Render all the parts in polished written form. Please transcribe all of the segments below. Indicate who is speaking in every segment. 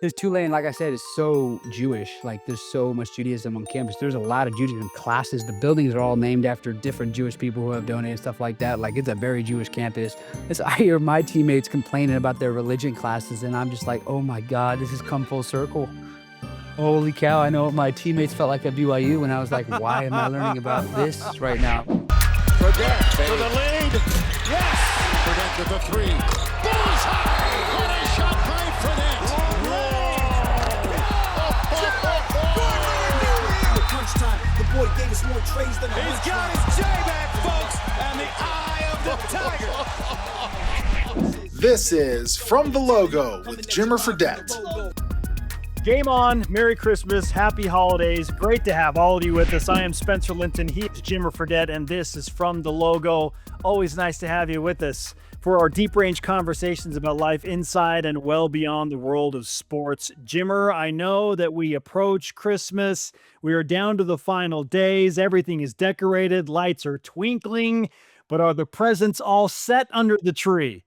Speaker 1: This Tulane, like I said, is so Jewish. Like, there's so much Judaism on campus. There's a lot of Judaism classes. The buildings are all named after different Jewish people who have donated, stuff like that. Like, it's a very Jewish campus. I hear my teammates complaining about their religion classes, and I'm just like, oh my God, this has come full circle. Holy cow, I know what my teammates felt like at BYU when I was like, why am I learning about this right now?
Speaker 2: Fredette for the lead. Yes! Fredette with the three. Bullseye! What a shot by Fredette!
Speaker 3: Time. The boy gave us more trays than
Speaker 2: He's got his J back, folks, and the eye of the tiger.
Speaker 4: This is From the Logo with Jimmer Fredette.
Speaker 5: Game on, Merry Christmas, Happy Holidays. Great to have all of you with us. I am Spencer Linton, he is Jimmer Fredette, and this is From the Logo. Always nice to have you with us for our deep range conversations about life inside and well beyond the world of sports. Jimmer, I know that we approach Christmas. We are down to the final days. Everything is decorated. Lights are twinkling. But are the presents all set under the tree?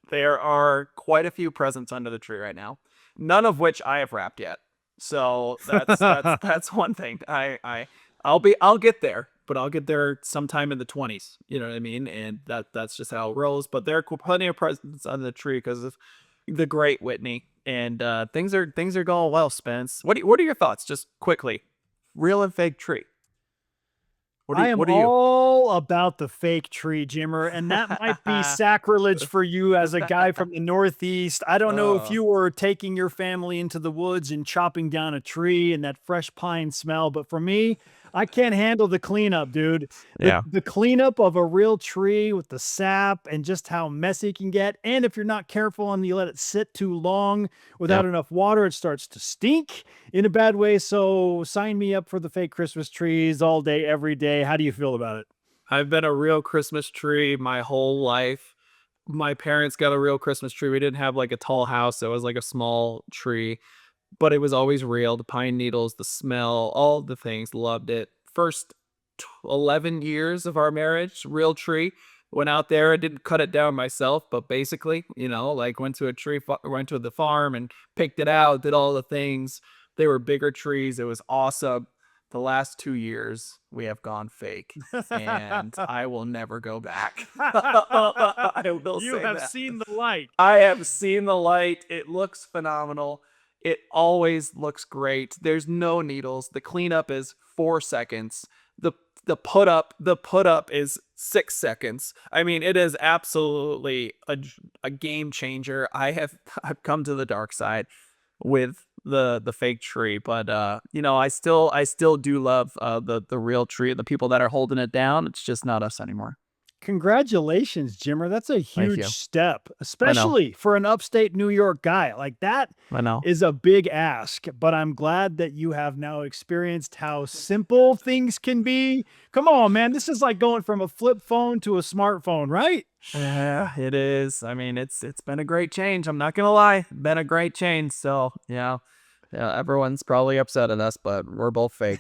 Speaker 6: There are quite a few presents under the tree right now, none of which I have wrapped yet. So that's one thing. I'll get there. But I'll get there sometime in the 20s. You know what I mean? And that's just how it rolls. But there are plenty of presents on the tree because of the great Whitney. And things are going well, Spence. What are your thoughts? Just quickly, real and fake tree.
Speaker 5: I am all about the fake tree, Jimmer, and that might be sacrilege for you as a guy from the Northeast. I don't know if you were taking your family into the woods and chopping down a tree and that fresh pine smell, but for me, I can't handle the cleanup, dude. The cleanup of a real tree with the sap and just how messy it can get. And if you're not careful and you let it sit too long without enough water, it starts to stink in a bad way. So sign me up for the fake Christmas trees all day, every day. How do you feel about it?
Speaker 6: I've been a real Christmas tree my whole life. My parents got a real Christmas tree. We didn't have like a tall house. So it was like a small tree. But it was always real. The pine needles, the smell, all the things. Loved it. First 11 years of our marriage, real tree. Went out there. I didn't cut it down myself, but basically, like went to the farm and picked it out, did all the things. They were bigger trees. It was awesome. The last 2 years, we have gone fake, and I will never go back.
Speaker 5: You have seen the light.
Speaker 6: I have seen the light. It looks phenomenal. It always looks great. There's no needles. The cleanup is 4 seconds. The put up is 6 seconds. I mean, it is absolutely a game changer. I've come to the dark side with the fake tree, but I still do love the real tree and the people that are holding it down. It's just not us anymore.
Speaker 5: Congratulations, Jimmer. That's a huge step, especially for an upstate New York guy. Like that is a big ask, but I'm glad that you have now experienced how simple things can be. Come on, man. This is like going from a flip phone to a smartphone, right?
Speaker 6: Yeah, it is. I mean, it's been a great change. I'm not going to lie. Been a great change. So, yeah, everyone's probably upset at us, but we're both fake.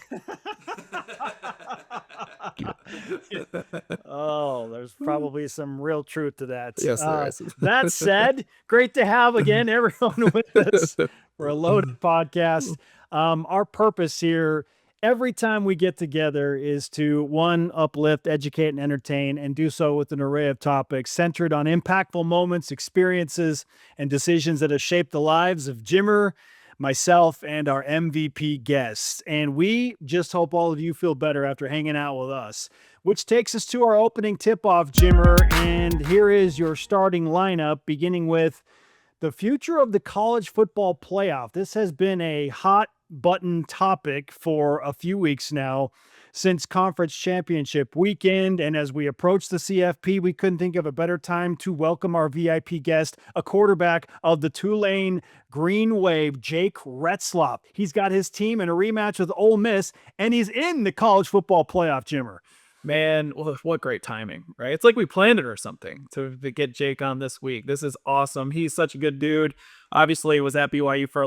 Speaker 5: Oh, there's probably some real truth to that.
Speaker 6: Yes, there is.
Speaker 5: That said, great to have again everyone with us for a loaded podcast. Our purpose here every time we get together is to, one, uplift, educate, and entertain, and do so with an array of topics centered on impactful moments, experiences, and decisions that have shaped the lives of Jimmer, myself, and our MVP guests. And we just hope all of you feel better after hanging out with us, which takes us to our opening tip-off, Jimmer. And here is your starting lineup, beginning with the future of the college football playoff. This has been a hot button topic for a few weeks now since conference championship weekend. And as we approach the CFP, we couldn't think of a better time to welcome our VIP guest, a quarterback of the Tulane Green Wave, Jake Retzlaff. He's got his team in a rematch with Ole Miss, and he's in the college football playoff, Jimmer.
Speaker 6: Man, well, what great timing, right? It's like we planned it or something to get Jake on this week. This is awesome. He's such a good dude. Obviously, was at BYU for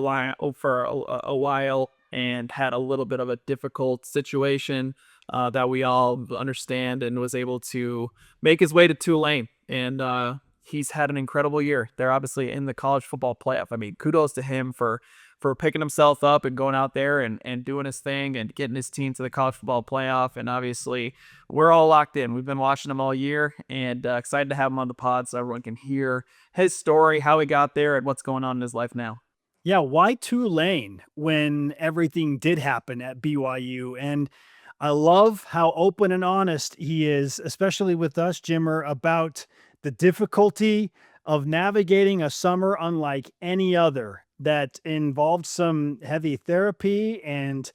Speaker 6: a while and had a little bit of a difficult situation that we all understand, and was able to make his way to Tulane. And he's had an incredible year. They're obviously in the college football playoff. I mean, kudos to him for picking himself up and going out there and doing his thing and getting his team to the college football playoff. And obviously, we're all locked in. We've been watching him all year, and excited to have him on the pod so everyone can hear his story, how he got there, and what's going on in his life now.
Speaker 5: Yeah, why Tulane when everything did happen at BYU? And I love how open and honest he is, especially with us, Jimmer, about the difficulty of navigating a summer unlike any other that involved some heavy therapy and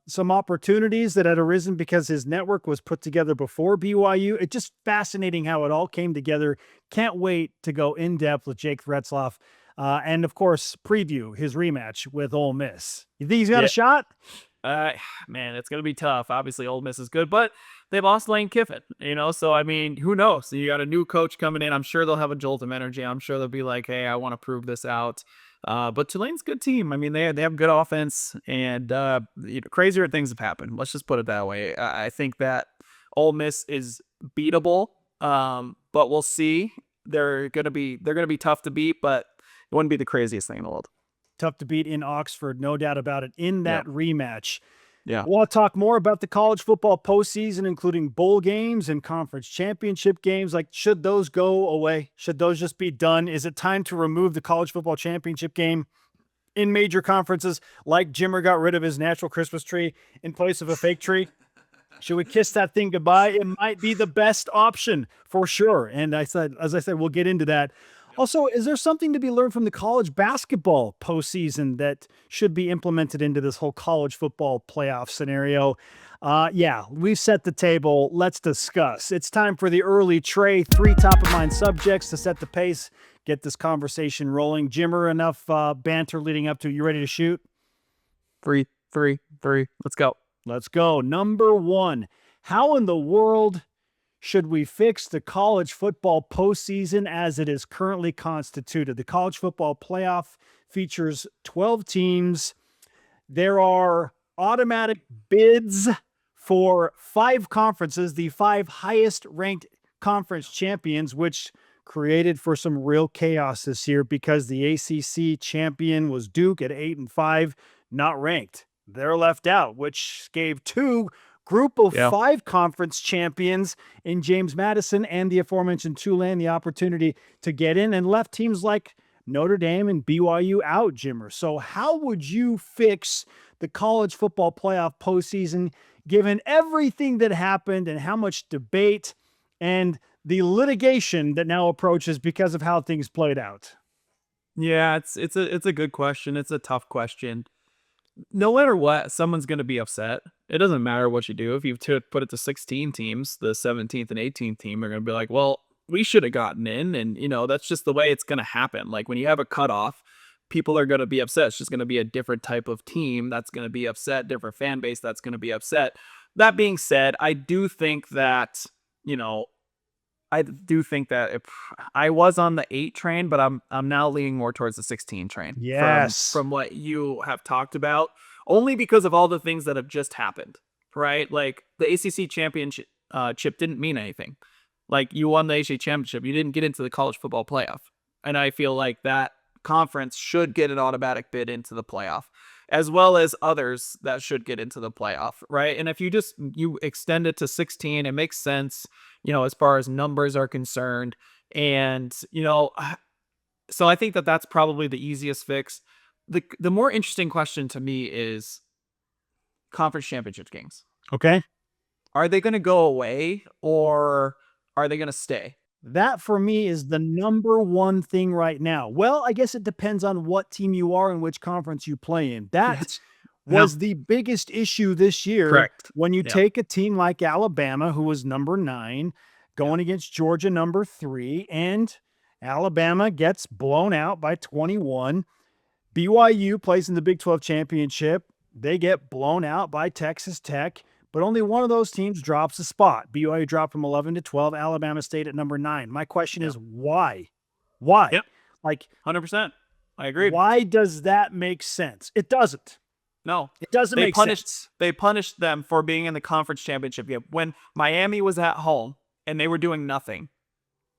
Speaker 5: some opportunities that had arisen because his network was put together before BYU. It's just fascinating how it all came together. Can't wait to go in depth with Jake Retzlaff. And of course, preview his rematch with Ole Miss. You think he's got a shot?
Speaker 6: Man, it's going to be tough. Obviously, Ole Miss is good, but they lost Lane Kiffin, so I mean, who knows? So you got a new coach coming in. I'm sure they'll have a jolt of energy. I'm sure they'll be like, hey, I want to prove this out. But Tulane's a good team. I mean, they have good offense, and crazier things have happened. Let's just put it that way. I think that Ole Miss is beatable, but we'll see. They're gonna be tough to beat, but it wouldn't be the craziest thing in the world.
Speaker 5: Tough to beat in Oxford, no doubt about it, in that rematch.
Speaker 6: Yeah.
Speaker 5: We'll talk more about the college football postseason, including bowl games and conference championship games. Like, should those go away? Should those just be done? Is it time to remove the college football championship game in major conferences, like Jimmer got rid of his natural Christmas tree in place of a fake tree? Should we kiss that thing goodbye? It might be the best option for sure. And as I said, we'll get into that. Also, is there something to be learned from the college basketball postseason that should be implemented into this whole college football playoff scenario? Yeah, we've set the table. Let's discuss. It's time for the early tray. 3 top-of-mind subjects to set the pace, get this conversation rolling. Jimmer, enough banter leading up to you ready to shoot?
Speaker 6: 3, 3, 3. Let's go.
Speaker 5: Let's go. Number 1, how in the world should we fix the college football postseason as it is currently constituted? The college football playoff features 12 teams. There are automatic bids for 5 conferences, the 5 highest ranked conference champions, which created for some real chaos this year because the ACC champion was Duke at 8-5, not ranked. They're left out, which gave 2 group of 5 conference champions in James Madison and the aforementioned Tulane the opportunity to get in, and left teams like Notre Dame and BYU out, Jimmer. So how would you fix the college football playoff postseason given everything that happened and how much debate and the litigation that now approaches because of how things played out?
Speaker 6: Yeah, it's a good question. It's a tough question. No matter what, someone's going to be upset. It doesn't matter what you do. If you put it to 16 teams, the 17th and 18th team are going to be like, well, we should have gotten in. And, that's just the way it's going to happen. Like, when you have a cutoff, people are going to be upset. It's just going to be a different type of team that's going to be upset, different fan base that's going to be upset. That being said, I do think that, if I was on the 8 train, but I'm now leaning more towards the 16 train.
Speaker 5: Yes.
Speaker 6: From what you have talked about, only because of all the things that have just happened, right? Like, the ACC championship chip didn't mean anything. Like, you won the ACC championship, you didn't get into the college football playoff. And I feel like that conference should get an automatic bid into the playoff, as well as others that should get into the playoff, right? And if you extend it to 16, it makes sense, as far as numbers are concerned. And, so I think that that's probably the easiest fix. The more interesting question to me is conference championship games.
Speaker 5: Okay.
Speaker 6: Are they going to go away, or are they going to stay?
Speaker 5: That for me is the number one thing right now. Well, I guess it depends on what team you are and which conference you play in. That was the biggest issue this year.
Speaker 6: Correct.
Speaker 5: When you take a team like Alabama, who was number 9, going against Georgia, number 3, and Alabama gets blown out by 21. BYU plays in the Big 12 championship. They get blown out by Texas Tech. But only one of those teams drops a spot. BYU dropped from 11 to 12. Alabama stayed at number 9. My question is why? Why?
Speaker 6: Yep.
Speaker 5: Like,
Speaker 6: 100%. I agree.
Speaker 5: Why does that make sense? It doesn't.
Speaker 6: No.
Speaker 5: It doesn't make sense.
Speaker 6: They punished them for being in the conference championship game. When Miami was at home and they were doing nothing,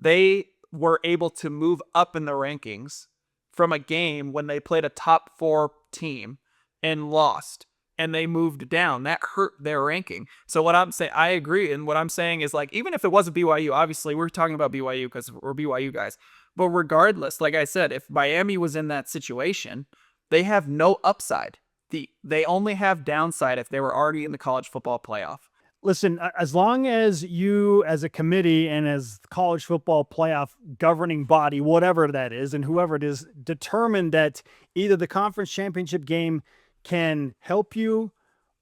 Speaker 6: they were able to move up in the rankings from a game when they played a top 4 team and lost, and they moved down. That hurt their ranking. So what I'm saying, I agree. And what I'm saying is, like, even if it wasn't BYU, obviously we're talking about BYU because we're BYU guys. But regardless, like I said, if Miami was in that situation, they have no upside. They only have downside if they were already in the college football playoff.
Speaker 5: Listen, as long as you as a committee and as college football playoff governing body, whatever that is, and whoever it is, determine that either the conference championship game can help you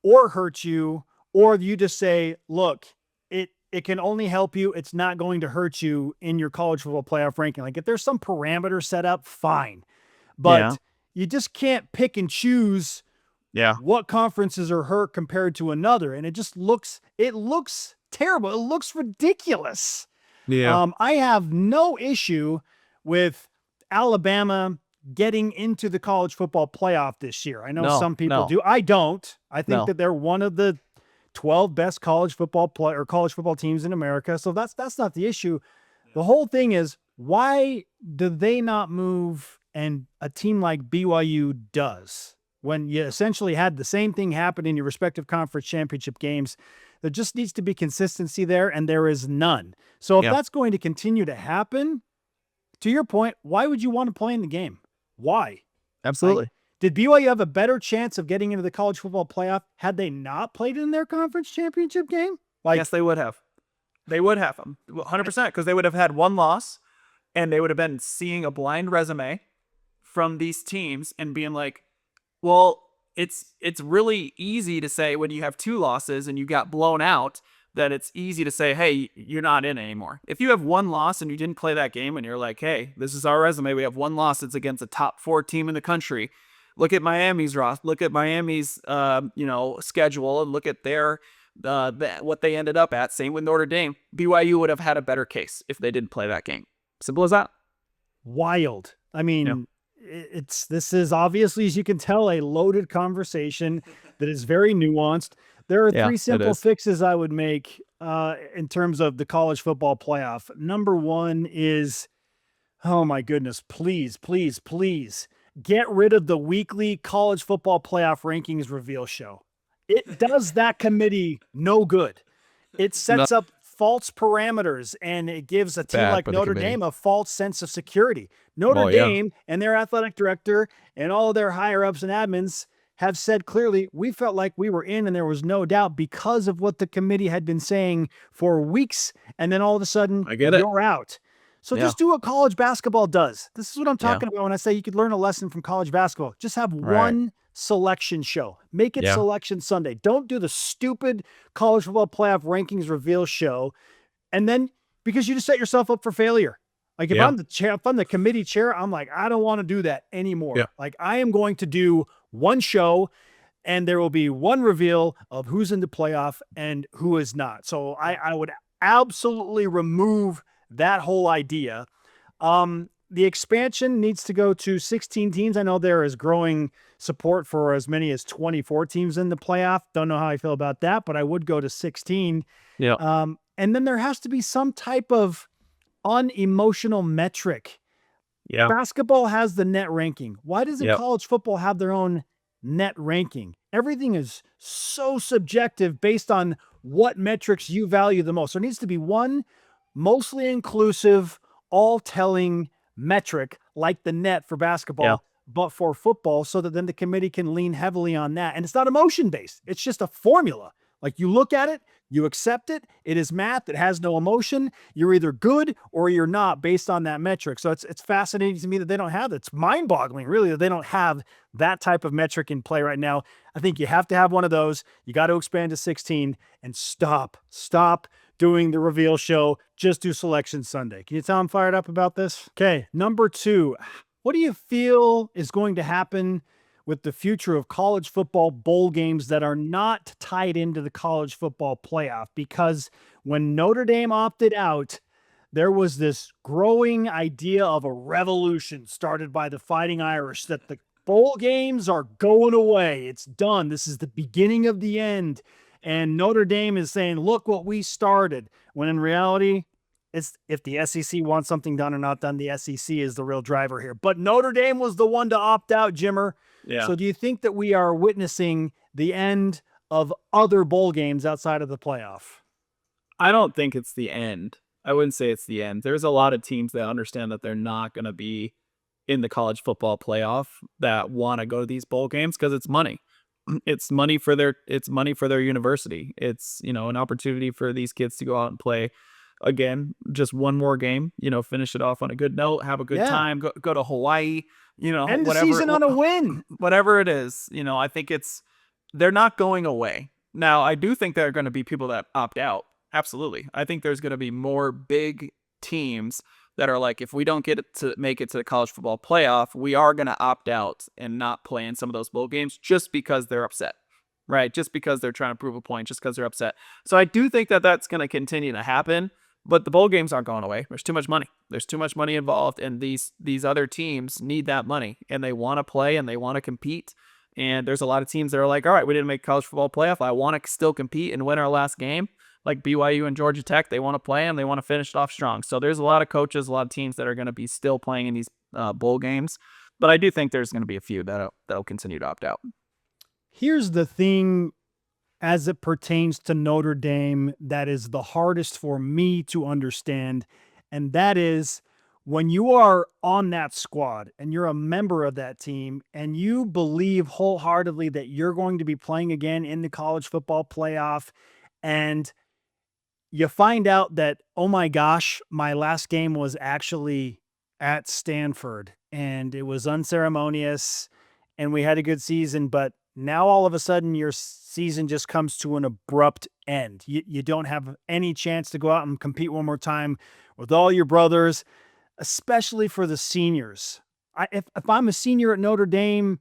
Speaker 5: or hurt you, or you just say, look, it can only help you. It's not going to hurt you in your college football playoff ranking. Like if there's some parameter set up, fine. But you just can't pick and choose what conferences are hurt compared to another. And it looks terrible. It looks ridiculous. I have no issue with Alabama getting into the college football playoff this year. I know some people do. I don't. I think that they're one of the 12 best college football teams in America. So that's not the issue. The whole thing is, why do they not move and a team like BYU does? When you essentially had the same thing happen in your respective conference championship games, there just needs to be consistency there, and there is none. So if that's going to continue to happen, to your point, why would you want to play in the game? Why?
Speaker 7: Absolutely.
Speaker 5: Did BYU have a better chance of getting into the college football playoff had they not played in their conference championship game?
Speaker 6: Yes, they would have. They would have them 100% because they would have had one loss, and they would have been seeing a blind resume from these teams and being like, well, it's really easy to say when you have 2 losses and you got blown out that it's easy to say, hey, you're not in anymore. If you have 1 loss and you didn't play that game and you're like, hey, this is our resume. We have 1 loss. It's against a top 4 team in the country. Look at Miami's roster. Look at Miami's schedule and look at their what they ended up at. Same with Notre Dame. BYU would have had a better case if they didn't play that game. Simple as that.
Speaker 5: Wild. I mean, this is obviously, as you can tell, a loaded conversation that is very nuanced. There are 3 simple fixes I would make in terms of the college football playoff. Number 1 is, oh my goodness, please, please, please get rid of the weekly college football playoff rankings reveal show. It does that committee no good. It sets up false parameters, and it gives a team like Notre Dame a false sense of security. Notre Dame and their athletic director and all of their higher-ups and admins have said clearly, we felt like we were in and there was no doubt because of what the committee had been saying for weeks, and then all of a sudden, you're out. So just do what college basketball does. This is what I'm talking about when I say you could learn a lesson from college basketball. Just have one selection show. Make it Selection Sunday. Don't do the stupid college football playoff rankings reveal show. And then, because you just set yourself up for failure. Like if I'm the committee chair, I'm like, I don't want to do that anymore. Like I am going to do one show and there will be one reveal of who's in the playoff and who is not. So I would absolutely remove that whole idea. The expansion needs to go to 16 teams. I know there is growing support for as many as 24 teams in the playoff. Don't know how I feel about that, but I would go to 16. And then there has to be some type of unemotional metric. Basketball has the net ranking. Why doesn't college football have their own net ranking? Everything is so subjective based on what metrics you value the most. There needs to be one mostly inclusive, all-telling metric like the net for basketball, but for football, so that then the committee can lean heavily on that. And it's not emotion-based. It's just a formula. Like you look at it, you accept it. It is math. It has no emotion. You're either good or you're not based on that metric. So it's fascinating to me that they don't have that. It's mind-boggling, really, that they don't have that type of metric in play right now. I think you have to have one of those. You got to expand to 16 and stop doing the reveal show. Just do Selection Sunday. Can you tell I'm fired up about this? Okay, number 2. What do you feel is going to happen with the future of college football bowl games that are not tied into the college football playoff? Because when Notre Dame opted out, there was this growing idea of a revolution started by the Fighting Irish that the bowl games are going away. It's done. This is the beginning of the end. And Notre Dame is saying, look what we started. When in reality, it's if the SEC wants something done or not done, the SEC is the real driver here. But Notre Dame was the one to opt out, Jimmer.
Speaker 6: Yeah.
Speaker 5: So do you think that we are witnessing the end of other bowl games outside of the playoff?
Speaker 6: I don't think it's the end. I wouldn't say it's the end. There's a lot of teams that understand that they're not going to be in the college football playoff that want to go to these bowl games because it's money. It's money for their university. It's, an opportunity for these kids to go out and play again, just one more game, finish it off on a good note, have a good time, go to Hawaii,
Speaker 5: End the
Speaker 6: whatever
Speaker 5: season on a win.
Speaker 6: whatever it is, I think they're not going away. Now, I do think there are going to be people that opt out. Absolutely. I think there's going to be more big teams that are like, if we don't make it to the college football playoff, we are going to opt out and not play in some of those bowl games just because they're upset, right? Just because they're trying to prove a point, just because they're upset. So I do think that that's going to continue to happen, but the bowl games aren't going away. There's too much money. There's too much money involved, and these other teams need that money, and they want to play and they want to compete. And there's a lot of teams that are like, all right, we didn't make college football playoff. I want to still compete and win our last game. Like BYU and Georgia Tech, they want to play and they want to finish it off strong. So there's a lot of coaches, a lot of teams that are going to be still playing in these bowl games. But I do think there's going to be a few that'll continue to opt out.
Speaker 5: Here's the thing as it pertains to Notre Dame that is the hardest for me to understand, and that is when you are on that squad and you're a member of that team and you believe wholeheartedly that you're going to be playing again in the college football playoff, and you find out that, oh my gosh, my last game was actually at Stanford and it was unceremonious and we had a good season, but now all of a sudden your season just comes to an abrupt end. You don't have any chance to go out and compete one more time with all your brothers, especially for the seniors. If I'm a senior at Notre Dame,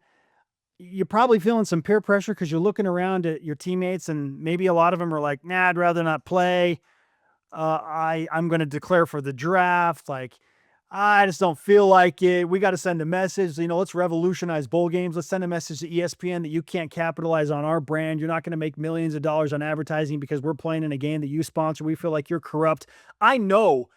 Speaker 5: you're probably feeling some peer pressure because you're looking around at your teammates and maybe a lot of them are like, nah, I'd rather not play. I'm going to declare for the draft. Like, I just don't feel like it. We got to send a message, let's revolutionize bowl games. Let's send a message to ESPN that you can't capitalize on our brand. You're not going to make millions of dollars on advertising because we're playing in a game that you sponsor. We feel like you're corrupt. I know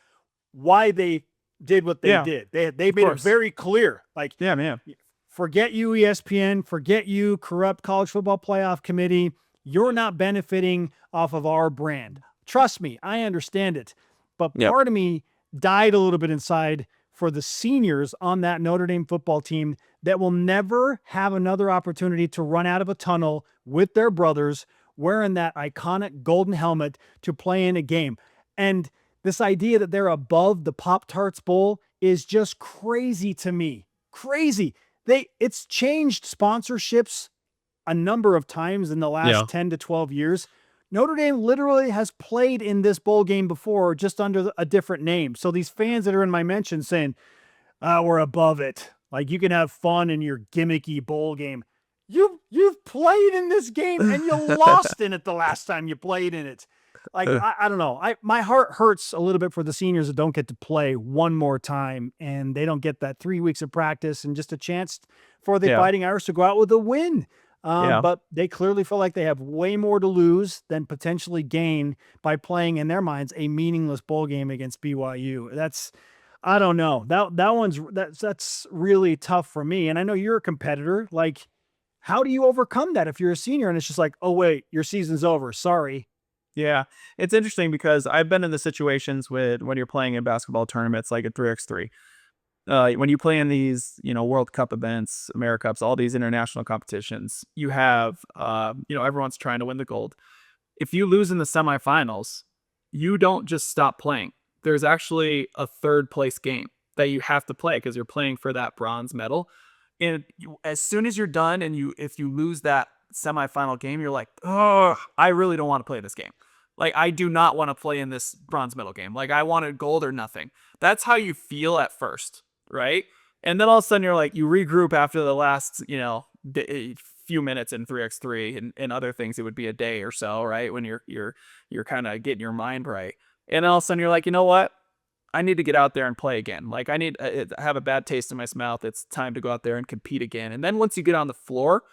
Speaker 5: why they did what they did. They made it very clear. Like,
Speaker 6: yeah, man.
Speaker 5: Forget you, ESPN. Forget you, corrupt college football playoff committee. You're not benefiting off of our brand. Trust me, I understand it. But part of me died a little bit inside for the seniors on that Notre Dame football team that will never have another opportunity to run out of a tunnel with their brothers wearing that iconic golden helmet to play in a game. And this idea that they're above the Pop-Tarts Bowl is just crazy to me. Crazy. It's changed sponsorships a number of times in the last 10 to 12 years. Notre Dame literally has played in this bowl game before, just under a different name. So these fans that are in my mention saying, we're above it. Like, you can have fun in your gimmicky bowl game. You've played in this game and you lost in it the last time you played in it. Like, I don't know. My heart hurts a little bit for the seniors that don't get to play one more time and they don't get that 3 weeks of practice and just a chance for the Fighting Irish to go out with a win. But they clearly feel like they have way more to lose than potentially gain by playing, in their minds, a meaningless bowl game against BYU. I don't know. That's really tough for me. And I know you're a competitor. Like, how do you overcome that if you're a senior and it's just like, oh wait, your season's over. Sorry.
Speaker 6: Yeah, it's interesting because I've been in the situations when you're playing in basketball tournaments, like at 3x3. When you play in these, World Cup events, AmeriCups, all these international competitions, you have, everyone's trying to win the gold. If you lose in the semifinals, you don't just stop playing. There's actually a third place game that you have to play because you're playing for that bronze medal. And as soon as you're done and if you lose that semifinal game, you're like, oh, I really don't want to play this game. Like, I do not want to play in this bronze medal game. Like, I wanted gold or nothing. That's how you feel at first. Right. And then all of a sudden you're like, you regroup after the last, few minutes in 3x3 and other things. It would be a day or so, right? When you're kind of getting your mind right. And all of a sudden you're like, you know what? I need to get out there and play again. Like, I have a bad taste in my mouth. It's time to go out there and compete again. And then once you get on the floor,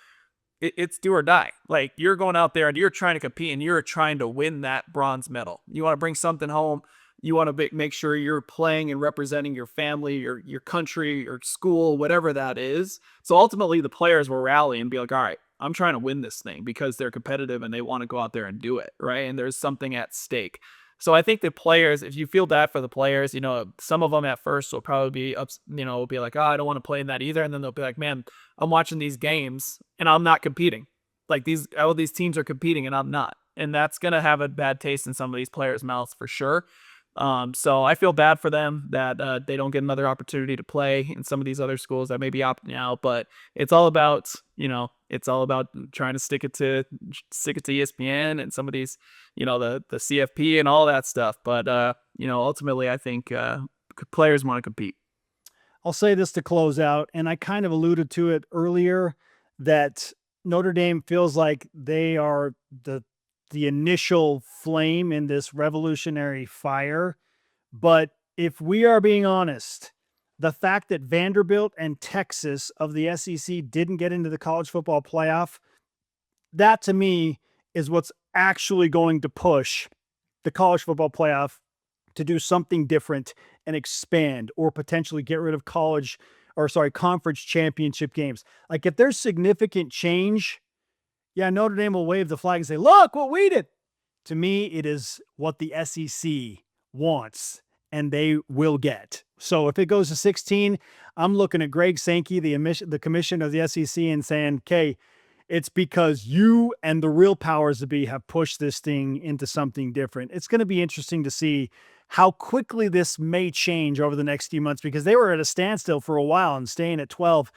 Speaker 6: it's do or die. Like, you're going out there and you're trying to compete and you're trying to win that bronze medal. You want to bring something home. You want to make sure you're playing and representing your family, your country, your school, whatever that is. So ultimately, the players will rally and be like, all right, I'm trying to win this thing because they're competitive and they want to go out there and do it, right? And there's something at stake. So I think the players, if you feel bad for the players, some of them at first will probably be will be like, oh, I don't want to play in that either. And then they'll be like, man, I'm watching these games and I'm not competing. Like all these teams are competing and I'm not. And that's going to have a bad taste in some of these players' mouths for sure. So I feel bad for them that they don't get another opportunity to play in some of these other schools that may be opting out. But it's all about, trying to stick it to ESPN and some of these, the CFP and all that stuff. But ultimately, I think players want to compete.
Speaker 5: I'll say this to close out, and I kind of alluded to it earlier, that Notre Dame feels like they are the initial flame in this revolutionary fire. But if we are being honest, the fact that Vanderbilt and Texas of the SEC didn't get into the college football playoff, that to me is what's actually going to push the college football playoff to do something different and expand, or potentially get rid of conference championship games. Like, if there's significant change, yeah, Notre Dame will wave the flag and say, look what we did. To me, it is what the SEC wants, and they will get. So if it goes to 16, I'm looking at Greg Sankey, the commissioner of the SEC, and saying, okay, it's because you and the real powers that be have pushed this thing into something different. It's going to be interesting to see how quickly this may change over the next few months, because they were at a standstill for a while and staying at 12.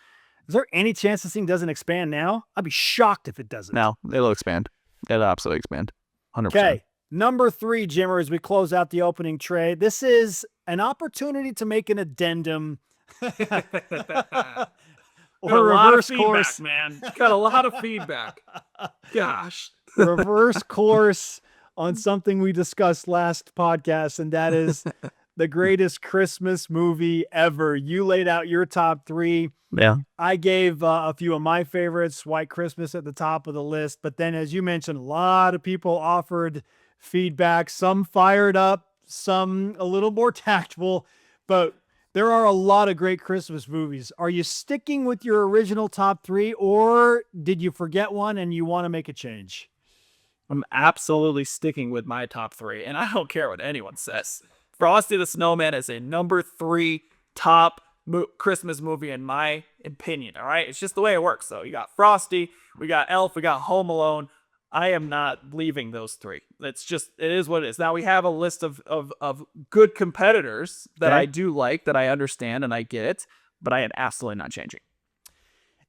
Speaker 5: Is there any chance this thing doesn't expand now? I'd be shocked if it doesn't.
Speaker 6: No, it'll expand. It'll absolutely expand. 100%.
Speaker 5: Okay. Number 3, Jimmer, as we close out the opening trade, this is an opportunity to make an addendum or reverse course,
Speaker 6: man. Got a lot of feedback. Gosh.
Speaker 5: Reverse course on something we discussed last podcast, and that is the greatest Christmas movie ever. You laid out your top 3.
Speaker 6: Yeah.
Speaker 5: I gave a few of my favorites, White Christmas at the top of the list. But then, as you mentioned, a lot of people offered feedback, some fired up, some a little more tactful, but there are a lot of great Christmas movies. Are you sticking with your original top 3, or did you forget one and you want to make a change?
Speaker 6: I'm absolutely sticking with my top 3, and I don't care what anyone says. Frosty the Snowman is a number 3 top Christmas movie in my opinion. All right, it's just the way it works. So you got Frosty, we got Elf, we got Home Alone. I am not leaving those 3. It is what it is. Now we have a list of good competitors that I do like, that I understand and I get it, but I am absolutely not changing.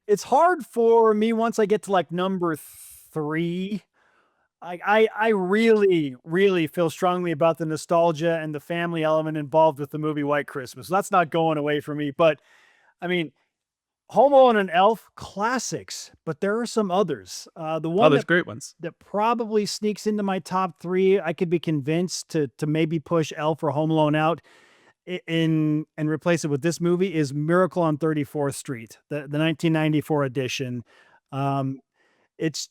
Speaker 5: It's hard for me once I get to like number 3. I really, really feel strongly about the nostalgia and the family element involved with the movie White Christmas. That's not going away from me. But, I mean, Home Alone and Elf, classics. But there are some others. The one
Speaker 6: there's great ones
Speaker 5: that probably sneaks into my top 3, I could be convinced to maybe push Elf or Home Alone out and replace it with this movie, is Miracle on 34th Street, the 1994 edition. It's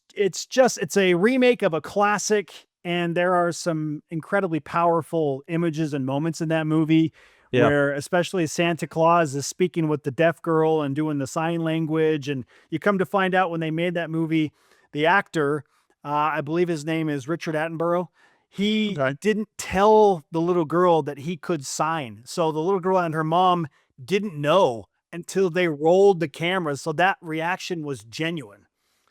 Speaker 5: a remake of a classic, and there are some incredibly powerful images and moments in that movie where especially Santa Claus is speaking with the deaf girl and doing the sign language. And you come to find out when they made that movie, the actor, I believe his name is Richard Attenborough, he didn't tell the little girl that he could sign. So the little girl and her mom didn't know until they rolled the camera. So that reaction was genuine.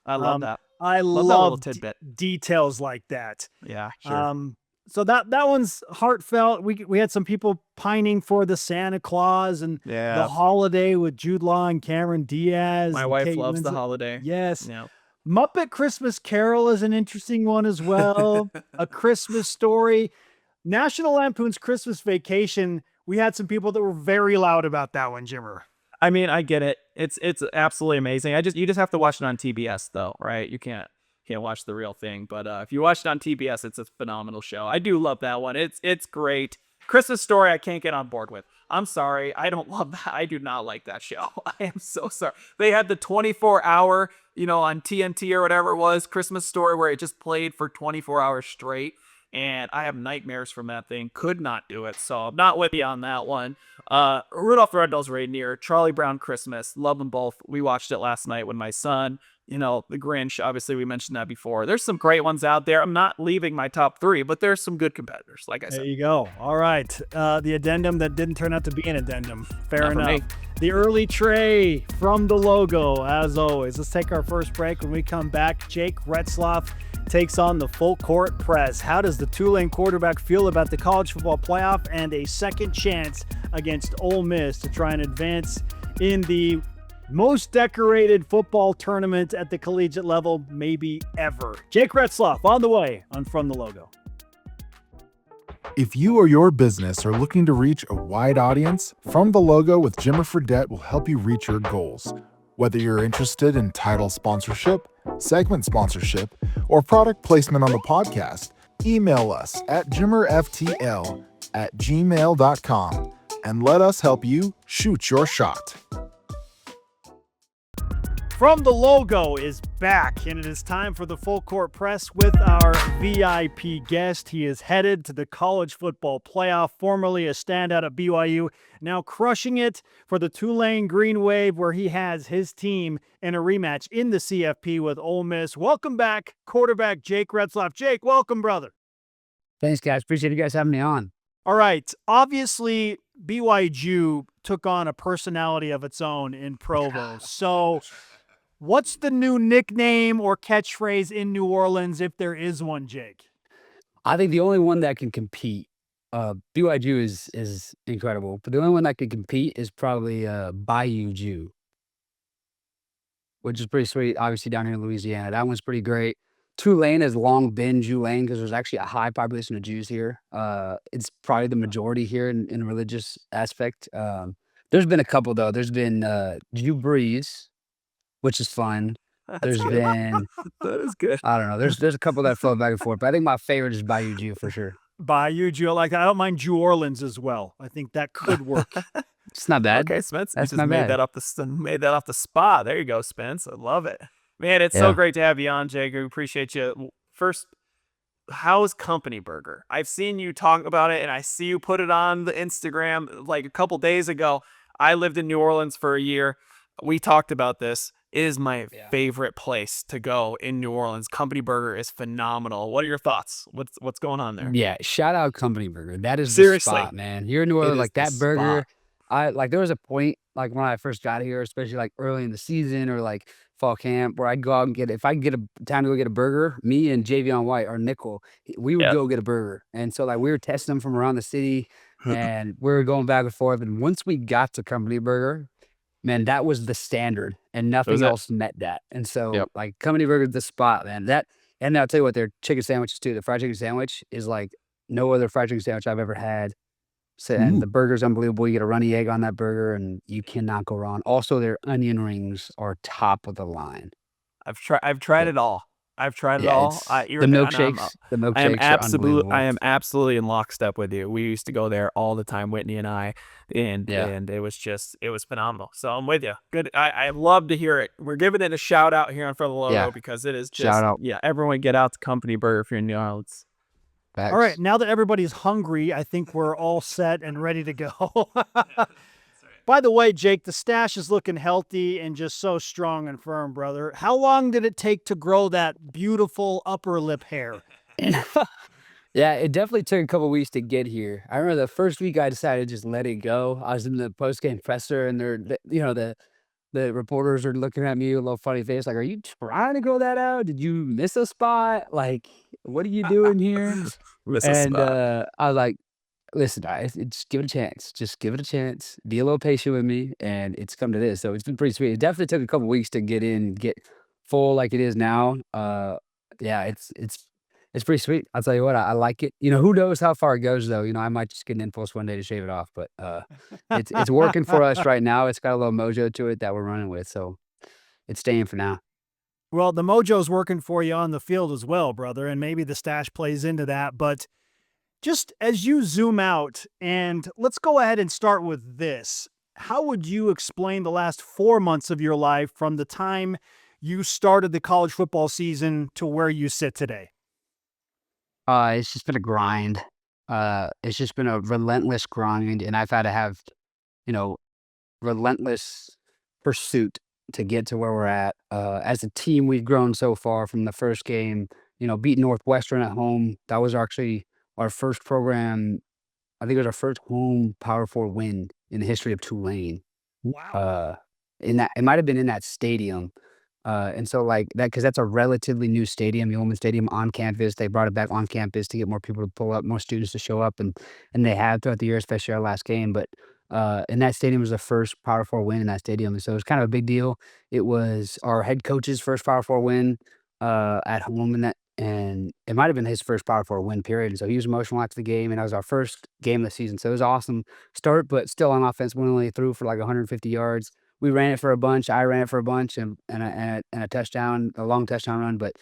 Speaker 6: I love that.
Speaker 5: I
Speaker 6: love that little tidbit.
Speaker 5: Details like that.
Speaker 6: Yeah, sure.
Speaker 5: So that one's heartfelt. We had some people pining for the Santa Claus and the Holiday with Jude Law and Cameron Diaz.
Speaker 6: My wife
Speaker 5: Kate
Speaker 6: loves
Speaker 5: Winslet.
Speaker 6: the Holiday.
Speaker 5: Yes.
Speaker 6: Yeah.
Speaker 5: Muppet Christmas Carol is an interesting one as well. A Christmas Story. National Lampoon's Christmas Vacation. We had some people that were very loud about that one, Jimmer.
Speaker 6: I mean, I get it. It's absolutely amazing. You just have to watch it on TBS though, right? You can't watch the real thing. But if you watch it on TBS, it's a phenomenal show. I do love that one. It's great. Christmas Story, I can't get on board with. I'm sorry. I don't love that. I do not like that show. I am so sorry. They had the 24-hour, on TNT or whatever it was, Christmas Story, where it just played for 24 hours straight. and I have nightmares from that thing. Could not do it, so I'm not with you on that one. Rudolph the Red-Nosed Reindeer, Charlie Brown Christmas, love them both. We watched it last night with my son. The Grinch, obviously we mentioned that before. There's some great ones out there. I'm not leaving my top 3, but there's some good competitors, like I
Speaker 5: There
Speaker 6: said.
Speaker 5: you go. All right. The addendum that didn't turn out to be an addendum. Fair
Speaker 6: Not for
Speaker 5: enough.
Speaker 6: me.
Speaker 5: The early tray from the logo, as always. Let's take our first break. When we come back, Jake Retzlaff takes on the full court press. How does the Tulane quarterback feel about the college football playoff and a second chance against Ole Miss to try and advance in the most decorated football tournament at the collegiate level maybe ever? Jake Retzlaff on the way on From the Logo.
Speaker 4: If you or your business are looking to reach a wide audience, From the Logo with Jimmer Fredette will help you reach your goals. Whether you're interested in title sponsorship, segment sponsorship, or product placement on the podcast, email us at jimmerftl@gmail.com and let us help you shoot your shot.
Speaker 5: From the Logo is back, and it is time for the full court press with our VIP guest. He is headed to the college football playoff, formerly a standout at BYU, now crushing it for the Tulane Green Wave, where he has his team in a rematch in the CFP with Ole Miss. Welcome back, quarterback Jake Retzlaff. Jake, welcome, brother.
Speaker 1: Thanks, guys. Appreciate you guys having me on.
Speaker 5: All right. Obviously, BYU Jew took on a personality of its own in Provo. So what's the new nickname or catchphrase in New Orleans, if there is one, Jake?
Speaker 1: I think the only one that can compete, BYU is incredible, but the only one that can compete is probably Bayou Jew, which is pretty sweet. Obviously, down here in Louisiana, that one's pretty great. Tulane has long been Jew Lane because there's actually a high population of Jews here. It's probably the majority here in a religious aspect. There's been a couple though. There's been Jew Breeze, which is fun. There's been
Speaker 6: That is good.
Speaker 1: I don't know. There's a couple that flow back and forth, but I think my favorite is Bayou Jew for sure.
Speaker 5: Bayou Jew. I don't mind Jew Orleans as well. I think that could work.
Speaker 1: It's not bad.
Speaker 6: Okay, Spence, you
Speaker 1: That's
Speaker 6: just
Speaker 1: not
Speaker 6: made
Speaker 1: bad.
Speaker 6: that made that off the spot. There you go, Spence. I love it. Man, it's so
Speaker 1: Yeah.
Speaker 6: great to have you on, Jake. We appreciate you. First, how's Company Burger? I've seen you talk about it, and I see you put it on the Instagram like a couple days ago. I lived in New Orleans for a year. We talked about this. It is my favorite place to go in New Orleans. Company Burger is phenomenal. What are your thoughts? What's going on there?
Speaker 1: Yeah, shout out Company Burger. That is
Speaker 6: Seriously.
Speaker 1: the spot, man. Here in New Orleans,
Speaker 6: is
Speaker 1: like
Speaker 6: the
Speaker 1: that burger.
Speaker 6: spot.
Speaker 1: I like there was a point like when I first got here, especially like early in the season or like fall camp, where I'd go out and if I could get a time to go get a burger, me and Javion White, our nickel, we would
Speaker 6: Yeah.
Speaker 1: go get a burger. And so like we were testing them from around the city and we were going back and forth. And once we got to Company Burger, man, that was the standard and nothing
Speaker 6: Was it?
Speaker 1: else met that. And so
Speaker 6: Yep.
Speaker 1: like Company Burger is the spot, man. And I'll tell you what, their chicken sandwiches too. The fried chicken sandwich is like no other fried chicken sandwich I've ever had. So, and the burger's unbelievable. You get a runny egg on that burger, and you cannot go wrong. Also, their onion rings are top of the line.
Speaker 6: I've tried it all. I've tried it
Speaker 1: Yeah,
Speaker 6: all.
Speaker 1: it's
Speaker 6: I,
Speaker 1: the
Speaker 6: you're- and I'm-
Speaker 1: milkshakes. The milkshakes
Speaker 6: I am
Speaker 1: are unbelievable.
Speaker 6: absolutely in lockstep with you. We used to go there all the time, Whitney and I, and
Speaker 1: Yeah.
Speaker 6: it was phenomenal. So I'm with you. Good. I love to hear it. We're giving it a shout out here on For the Logo
Speaker 1: Yeah.
Speaker 6: because it is just
Speaker 1: Shout out.
Speaker 6: everyone get out to Company Burger if you're in New Orleans.
Speaker 1: Facts.
Speaker 5: All right, now that everybody's hungry, I think we're all set and ready to go. By the way, Jake, the stash is looking healthy and just so strong and firm, brother. How long did it take to grow that beautiful upper lip hair?
Speaker 1: Yeah, it definitely took a couple weeks to get here. I remember the first week I decided to just let it go. I was in the post game presser, and the reporters are looking at me with a little funny face, like, "Are you trying to grow that out? Did you miss a spot? Like, what are you doing here?" And I was like, "Listen, guys, just give it a chance. Just give it a chance. Be a little patient with me." And it's come to this, so it's been pretty sweet. It definitely took a couple weeks to get full like it is now. Yeah, it's pretty sweet. I'll tell you what, I like it. Who knows how far it goes though. I might just get an impulse one day to shave it off, but it's working for us right now. It's got a little mojo to it that we're running with, so it's staying for now.
Speaker 5: Well, the mojo's working for you on the field as well, brother, and maybe the stash plays into that. But just as you zoom out, and let's go ahead and start with this. How would you explain the last 4 months of your life from the time you started the college football season to where you sit today?
Speaker 1: It's just been a grind. It's just been a relentless grind, and I've had to have, you know, relentless pursuit to get to where we're at. As a team, we've grown so far from the first game, beating Northwestern at home. That was actually our first program. I think it was our first home Power Four win in the history of Tulane.
Speaker 5: Wow.
Speaker 1: Uh, in that, it might have been in that stadium. And so like that, because that's a relatively new stadium, the Ole Miss Stadium on campus. They brought it back on campus to get more people to pull up, more students to show up, and they have throughout the year, especially our last game. But and that stadium was the first Power Four win in that stadium, and so it was kind of a big deal. It was our head coach's first Power Four win at home in that, and it might have been his first Power Four win period. And so he was emotional after the game, and that was our first game of the season. So it was awesome start, but still on offense, we only threw for like 150 yards. We ran it for a bunch. I ran it for a bunch and a touchdown, a long touchdown run. But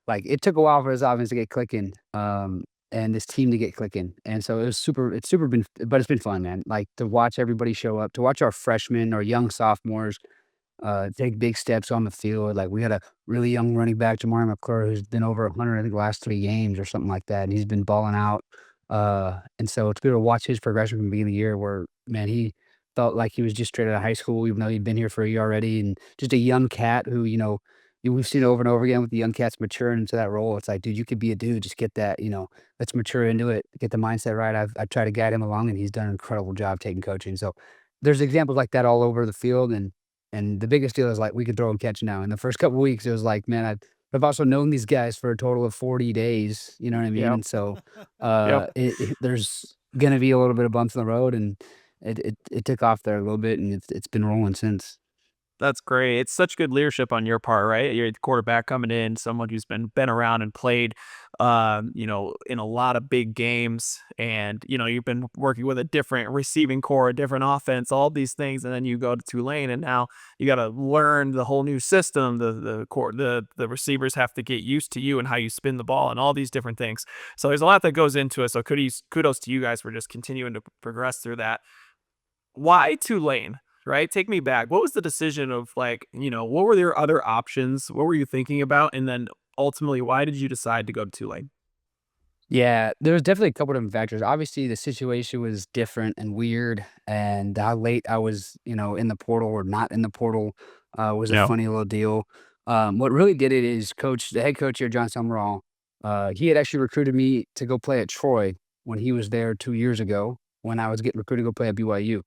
Speaker 1: like it took a while for his offense to get clicking, and this team to get clicking. And so it was super. It's super been, but it's been fun, man. Like to watch everybody show up, to watch our freshmen or young sophomores take big steps on the field. Like we had a really young running back, Jimmer Fredette, who's been over 100, I think, the last 3 games or something like that, and he's been balling out. And so to be able to watch his progression from the beginning of the year, where man, he felt like he was just straight out of high school, even though he'd been here for a year already, and just a young cat who we've seen over and over again with the young cats maturing into that role. It's like, dude, you could be a dude. Just get that, let's mature into it, get the mindset right. I've tried to guide him along, and he's done an incredible job taking coaching. So there's examples like that all over the field, and the biggest deal is, like, we could throw and catch now. In the first couple weeks, it was like, man, I've also known these guys for a total of 40 days, you know what I mean?
Speaker 6: Yep.
Speaker 1: And so,
Speaker 6: Yep.
Speaker 1: there's gonna be a little bit of bumps in the road, and it took off there a little bit, and it's been rolling since.
Speaker 6: That's great. It's such good leadership on your part, right? You're the quarterback coming in, someone who's been around and played, in a lot of big games, and you've been working with a different receiving core, a different offense, all these things, and then you go to Tulane, and now you got to learn the whole new system. The receivers have to get used to you and how you spin the ball, and all these different things. So there's a lot that goes into it. So kudos to you guys for just continuing to progress through that. Why Tulane? Right? Take me back. What was the decision of like, what were your other options? What were you thinking about? And then ultimately, why did you decide to go to Tulane?
Speaker 1: Yeah, there was definitely a couple different factors. Obviously, the situation was different and weird, and how late I was, in the portal or not in the portal, was a
Speaker 6: Yeah.
Speaker 1: funny little deal. What really did it is the head coach here, John Summerall, he had actually recruited me to go play at Troy when he was there 2 years ago, when I was getting recruited to go play at BYU.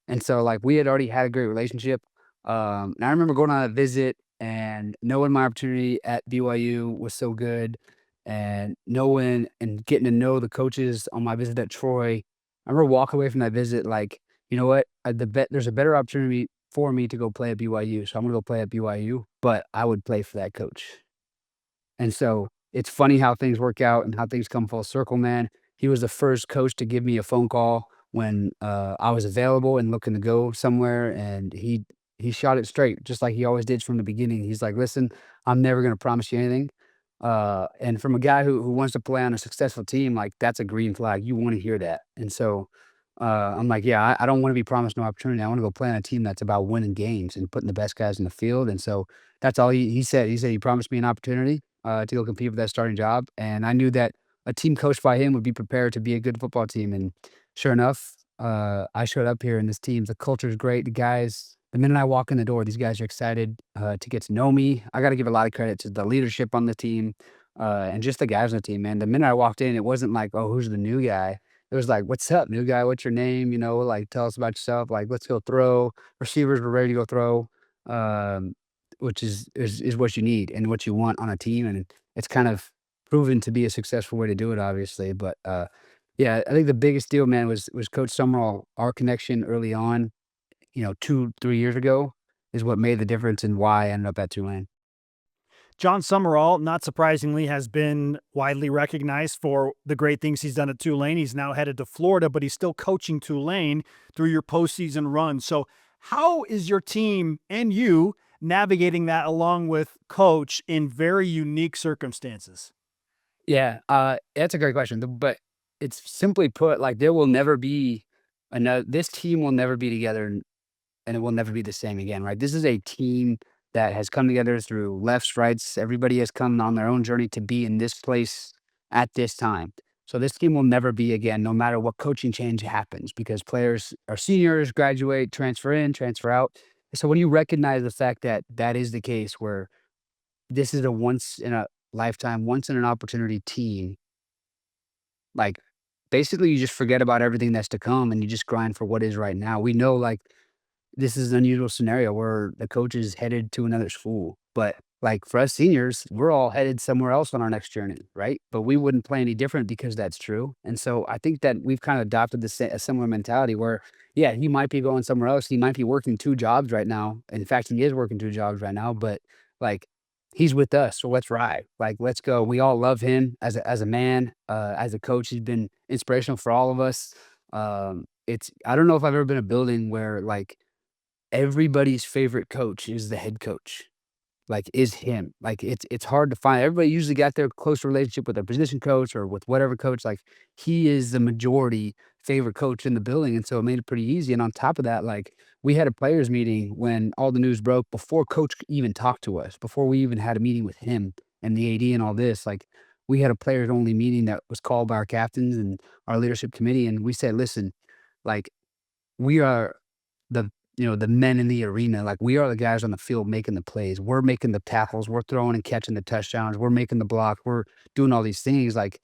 Speaker 1: And so, like, we had already had a great relationship. And I remember going on a visit and knowing my opportunity at BYU was so good, and knowing and getting to know the coaches on my visit at Troy. I remember walking away from that visit like, you know what? There's a better opportunity for me to go play at BYU. So I'm gonna go play at BYU, but I would play for that coach. And so it's funny how things work out and how things come full circle, man. He was the first coach to give me a phone call when I was available and looking to go somewhere, and he shot it straight, just like he always did from the beginning. He's like, "Listen, I'm never going to promise you anything." And from a guy who wants to play on a successful team, like that's a green flag. You want to hear that, and so I'm like, yeah, I don't want to be promised no opportunity. I want to go play on a team that's about winning games and putting the best guys in the field. And so that's all he said. He said he promised me an opportunity to go compete for that starting job. And I knew that a team coached by him would be prepared to be a good football team. And sure enough, I showed up here and this team, the culture is great. The guys, the minute I walk in the door, these guys are excited to get to know me. I got to give a lot of credit to the leadership on the team and just the guys on the team, man. The minute I walked in, it wasn't like, oh, who's the new guy? It was like, "What's up, new guy? What's your name?" Like, "Tell us about yourself." Like, "Let's go throw." Receivers were ready to go throw, um, which is what you need and what you want on a team, and it's kind of proven to be a successful way to do it, obviously. But, yeah, I think the biggest deal, man, was Coach Summerall. Our connection early on, 2, 3 years ago is what made the difference in why I ended up at Tulane.
Speaker 5: John Summerall, not surprisingly, has been widely recognized for the great things he's done at Tulane. He's now headed to Florida, but he's still coaching Tulane through your postseason run. So, how is your team and you navigating that along with coach in very unique circumstances?
Speaker 1: Yeah, that's a great question, but it's simply put, like, there will never be another this team will never be together, and it will never be the same again, right? This is a team that has come together through lefts, rights. Everybody has come on their own journey to be in this place at this time. So this team will never be again, no matter what coaching change happens, because players are seniors, graduate, transfer in, transfer out. So when you recognize the fact that that is the case, where this is a once in a lifetime, once in an opportunity team, like basically you just forget about everything that's to come and you just grind for what is right now. We know like this is an unusual scenario where the coach is headed to another school. But like for us seniors, we're all headed somewhere else on our next journey, right? But we wouldn't play any different because that's true. And so I think that we've kind of adopted a similar mentality where, yeah, he might be going somewhere else. He might be working two jobs right now. In fact, he is working two jobs right now, but like he's with us. So let's ride. Like, let's go. We all love him as a man, as a coach. He's been inspirational for all of us. I don't know if I've ever been in a building where like everybody's favorite coach is the head coach, like, is him. Like, it's hard to find. Everybody usually got their close relationship with their position coach or with whatever coach, like, he is the majority favorite coach in the building, and so it made it pretty easy, and on top of that, like, we had a players meeting when all the news broke before coach even talked to us, before we even had a meeting with him and the AD and all this, like, we had a players only meeting that was called by our captains and our leadership committee, and we said, "Listen, like, we are the the men in the arena, like, we are the guys on the field making the plays. We're making the tackles, we're throwing and catching the touchdowns, we're making the block, we're doing all these things, like,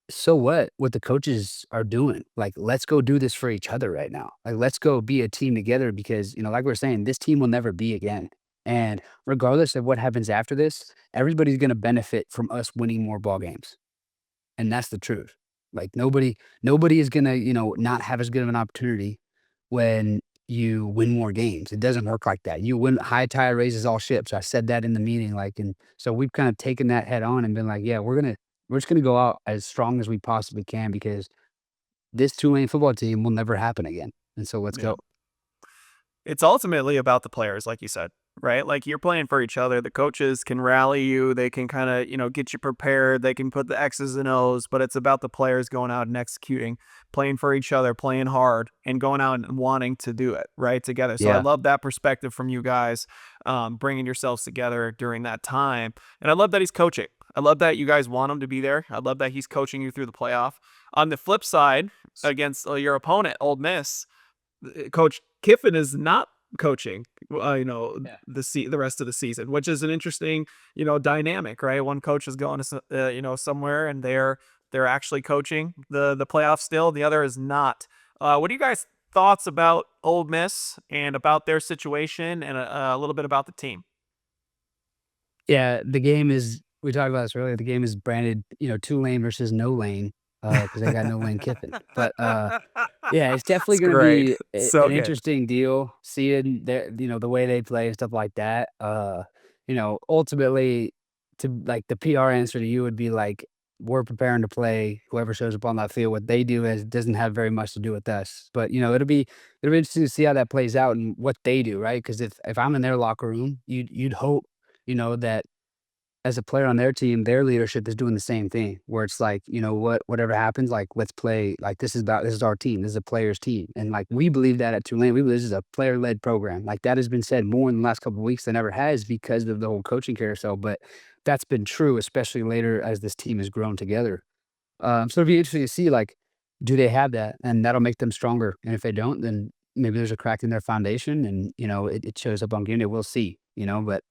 Speaker 1: so what the coaches are doing? Like, let's go do this for each other right now. Like, let's go be a team together because, like we're saying, this team will never be again, and regardless of what happens after this, everybody's gonna benefit from us winning more ball games. And that's the truth. Like nobody is gonna, not have as good of an opportunity when you win more games. It doesn't work like that. You win high tide raises all ships. I said that in the meeting, like, and so we've kind of taken that head on and been like, yeah, we're just gonna go out as strong as we possibly can because this Tulane football team will never happen again. And so let's
Speaker 6: Yeah.
Speaker 1: go.
Speaker 6: It's ultimately about the players, like you said, right? Like you're playing for each other. The coaches can rally you. They can kind of, get you prepared. They can put the X's and O's, but it's about the players going out and executing, playing for each other, playing hard and going out and wanting to do it right together. So I
Speaker 1: Yeah.
Speaker 6: love that perspective from you guys, bringing yourselves together during that time. And I love that he's coaching. I love that you guys want him to be there. I love that he's coaching you through the playoff. On the flip side, against your opponent, Ole Miss, Coach Kiffin is not coaching,
Speaker 1: Yeah.
Speaker 6: the rest of the season, which is an interesting, dynamic, right? One coach is going to, somewhere and they're actually coaching the playoffs still. The other is not. What are you guys' thoughts about Ole Miss and about their situation and a little bit about the team?
Speaker 1: Yeah, the game is we talked about this earlier, the game is branded, Tulane versus no lane, because they got no Lane Kiffin. But yeah, it's definitely
Speaker 6: It's
Speaker 1: gonna
Speaker 6: great.
Speaker 1: be
Speaker 6: So
Speaker 1: an
Speaker 6: good.
Speaker 1: interesting deal seeing the way they play and stuff like that. Ultimately, to like the PR answer to you would be like, we're preparing to play whoever shows up on that field. What they do is doesn't have very much to do with us. But it'll be interesting to see how that plays out and what they do, right? Because if I'm in their locker room, you'd hope, that as a player on their team, their leadership is doing the same thing where it's like, whatever happens, like, let's play. Like, this is our team. This is a player's team. And like, we believe that at Tulane. We believe this is a player led program. Like, that has been said more in the last couple of weeks than ever has because of the whole coaching carousel. But that's been true, especially later as this team has grown together. So it'll be interesting to see, like, do they have that? And that'll make them stronger. And if they don't, then maybe there's a crack in their foundation and, it shows up on game day. We'll see, but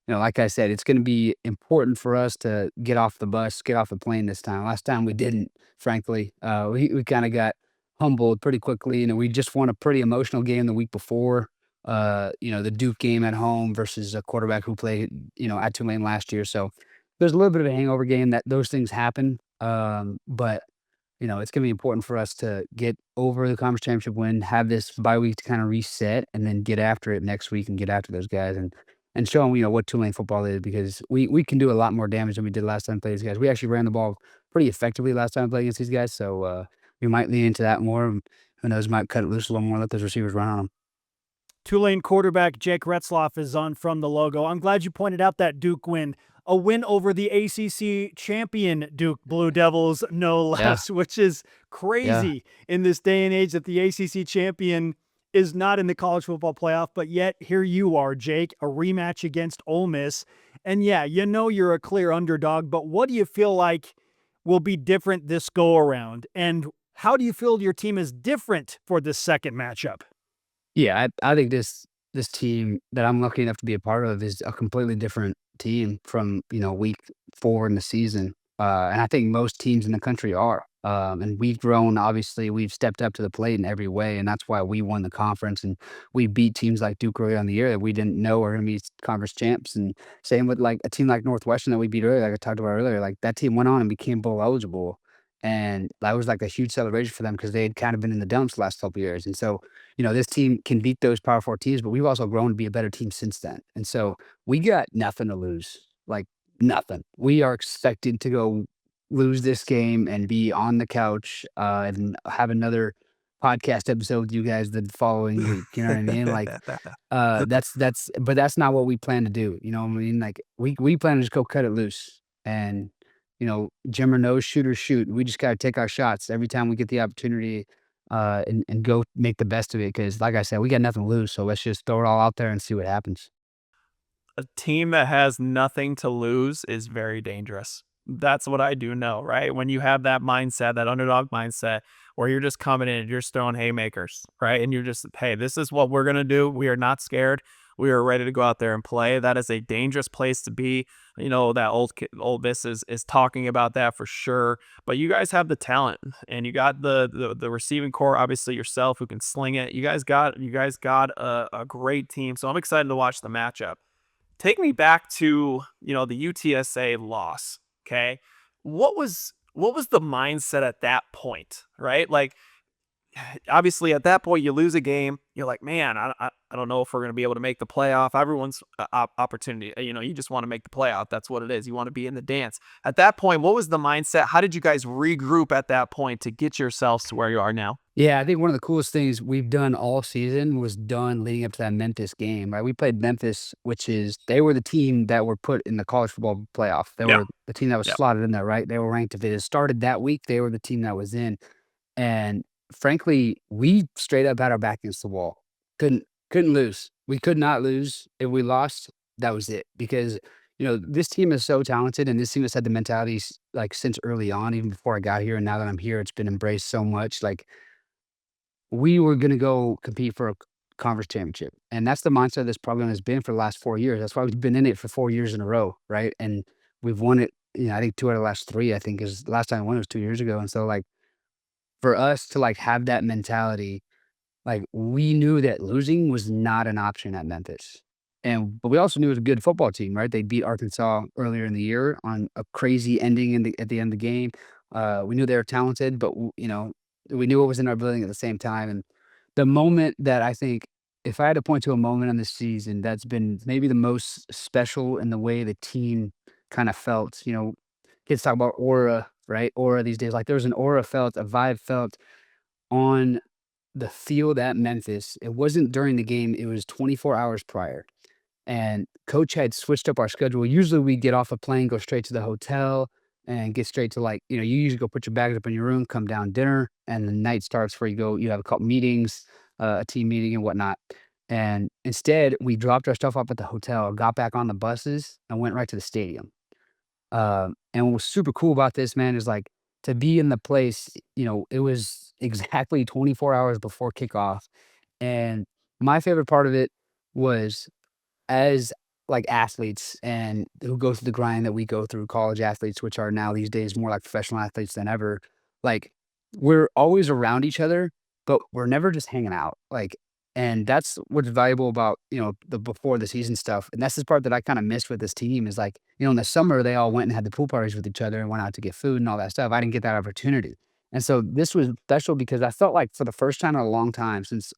Speaker 1: like I said, it's gonna be important for us to get off the bus, get off the plane this time. Last time we didn't, frankly. We kinda got humbled pretty quickly. We just won a pretty emotional game the week before. The Duke game at home versus a quarterback who played, at Tulane last year. So there's a little bit of a hangover game that those things happen. But it's gonna be important for us to get over the conference championship win, have this bye week to kind of reset, and then get after it next week and get after those guys and show them, what Tulane football is because we can do a lot more damage than we did last time we played these guys. We actually ran the ball pretty effectively last time we played against these guys, so we might lean into that more. And who knows, might cut it loose a little more, let those receivers run on them.
Speaker 5: Tulane quarterback Jake Retzlaff is on from the logo. I'm glad you pointed out that Duke win. A win over the ACC champion Duke Blue Devils, no
Speaker 1: Yeah.
Speaker 5: less, which is crazy in this day and age that the ACC champion is not in the college football playoff. But yet here you are, Jake, a rematch against Ole Miss. And yeah, you're a clear underdog, but what do you feel like will be different this go around? And how do you feel your team is different for this second matchup?
Speaker 1: Yeah, I think this team that I'm lucky enough to be a part of is a completely different team from, week 4 in the season. And I think most teams in the country are. And we've grown, obviously, we've stepped up to the plate in every way, and that's why we won the conference and we beat teams like Duke early on in the year that we didn't know were gonna be conference champs. And same with like a team like Northwestern that we beat earlier, like I talked about earlier. Like that team went on and became bowl eligible. And that was like a huge celebration for them because they had kind of been in the dumps the last couple years. And so this team can beat those Power 4 teams, but we've also grown to be a better team since then. And so we got nothing to lose, like nothing. We are expected to go lose this game and be on the couch and have another podcast episode with you guys the following week. You know what I mean? Like but that's not what we plan to do. You know what I mean? Like we plan to just go cut it loose. And Jimmer knows shoot or shoot. We just gotta take our shots every time we get the opportunity and go make the best of it. Because, like I said, we got nothing to lose, so let's just throw it all out there and see what happens.
Speaker 6: A team that has nothing to lose is very dangerous. That's what I do know, right? When you have that mindset, that underdog mindset, where you're just coming in and you're just throwing haymakers, right? And you're just, hey, this is what we're going to do. We are not scared. We are ready to go out there and play. That is a dangerous place to be. That old Miss is talking about that for sure. But you guys have the talent, and you got the receiving core, obviously yourself, who can sling it. You guys got a great team. So I'm excited to watch the matchup. Take me back to, the UTSA loss, okay? What was the mindset at that point, right? Like, obviously at that point you lose a game, you're like, man, I don't know if we're going to be able to make the playoff. Everyone's opportunity, you just want to make the playoff. That's what it is. You want to be in the dance. At that point, what was the mindset? How did you guys regroup at that point to get yourselves to where you are now?
Speaker 1: Yeah, I think one of the coolest things we've done all season was done leading up to that Memphis game, right? We played Memphis, which is they were the team that were put in the college football playoff. They
Speaker 6: Yeah.
Speaker 1: were the team that was
Speaker 6: Yeah.
Speaker 1: slotted in there, right? They were ranked. If it had started that week, they were the team that was in. And frankly, we straight up had our back against the wall. Couldn't lose. We could not lose. If we lost, that was it. Because this team is so talented, and this team has had the mentalities like since early on, even before I got here, and now that I'm here, it's been embraced so much. Like we were gonna go compete for a conference championship, and that's the mindset this program has been for the last 4 years. That's why we've been in it for 4 years in a row, right? And we've won it. I think 2 out of the last 3. I think is the last time I won it was 2 years ago, and so like for us to like have that mentality, like we knew that losing was not an option at Memphis. But we also knew it was a good football team, right? They beat Arkansas earlier in the year on a crazy ending at the end of the game. We knew they were talented, but we knew what was in our building at the same time. And the moment that I think, if I had to point to a moment in the season that's been maybe the most special in the way the team kind of felt, kids talk about aura, right? Aura these days. Like there was an aura felt, a vibe felt on the field at Memphis. It wasn't during the game, it was 24 hours prior. And coach had switched up our schedule. Usually we get off a plane, go straight to the hotel and get straight to like, you usually go put your bags up in your room, come down dinner, and the night starts where you have a couple meetings, a team meeting and whatnot. And instead, we dropped our stuff off at the hotel, got back on the buses, and went right to the stadium. And what was super cool about this, man, is like to be in the place, it was exactly 24 hours before kickoff. And my favorite part of it was as like athletes and who go through the grind that we go through, college athletes, which are now these days more like professional athletes than ever, like we're always around each other, but we're never just hanging out. Like, and that's what's valuable about, the before the season stuff. And that's the part that I kind of missed with this team is like, in the summer, they all went and had the pool parties with each other and went out to get food and all that stuff. I didn't get that opportunity. And so this was special because I felt like for the first time in a long time, since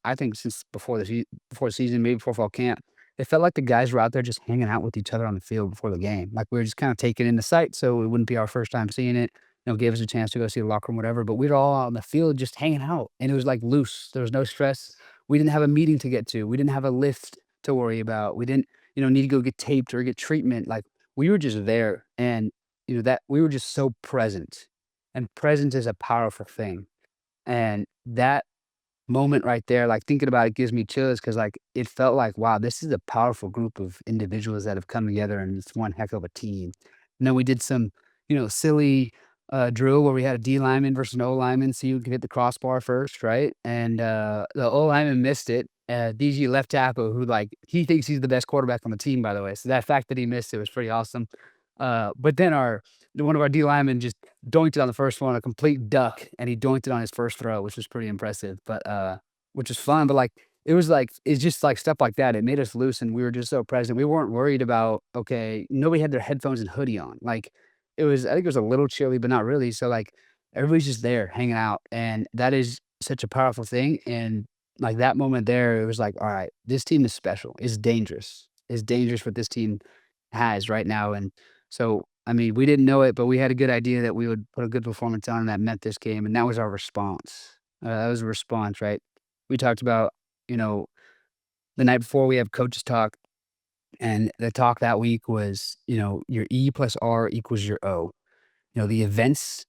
Speaker 1: before before the season, maybe before fall camp, it felt like the guys were out there just hanging out with each other on the field before the game. Like we were just kind of taking in the sight, so it wouldn't be our first time seeing it. Gave us a chance to go see the locker room, whatever. But we were all out on the field just hanging out, and it was like loose. There was no stress. We didn't have a meeting to get to. We didn't have a lift to worry about. We didn't, need to go get taped or get treatment. Like we were just there, and that we were just so present. And presence is a powerful thing, and that moment right there, like, thinking about it gives me chills because, like, it felt like, wow, this is a powerful group of individuals that have come together, and it's one heck of a team. And then we did some, silly, drill where we had a D lineman versus an O lineman, see who could hit the crossbar first, right? And, the O lineman missed it. DG left tackle who, like, he thinks he's the best quarterback on the team, by the way, so that fact that he missed it was pretty awesome. But then one of our D linemen just doinked it on the first one, a complete duck, and he doinked it on his first throw, which was pretty impressive, but, which was fun, but, like, it was like it's just, like, stuff like that, it made us loose, and we were just so present. We weren't worried about, okay, nobody had their headphones and hoodie on, like, I think it was a little chilly, but not really, so, like, everybody's just there hanging out, and that is such a powerful thing, and, like, that moment there, it was like, "Alright, this team is special, it's dangerous. It's dangerous what this team has right now," and so, I mean, we didn't know it, but we had a good idea that we would put a good performance on that meant this game, and that was our response. That was a response, right? We talked about, you know, the night before we have coaches talk, and the talk that week was, your E plus R equals your O. The events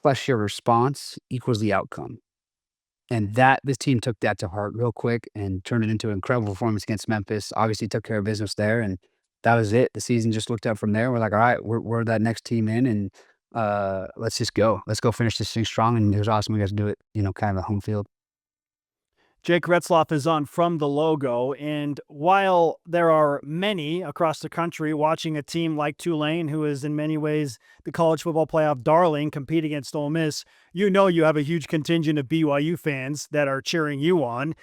Speaker 1: plus your response equals the outcome. And this team took that to heart real quick and turned it into an incredible performance against Memphis. Obviously, took care of business there, and that was it. The season just looked up from there. We're like, all right, we're that next team in, and let's just go. Let's go finish this thing strong. And it was awesome. We got to do it, kind of the home field.
Speaker 5: Jake Retzlaff is on From the Logo, and while there are many across the country watching a team like Tulane, who is in many ways the college football playoff darling, compete against Ole Miss, you have a huge contingent of BYU fans that are cheering you on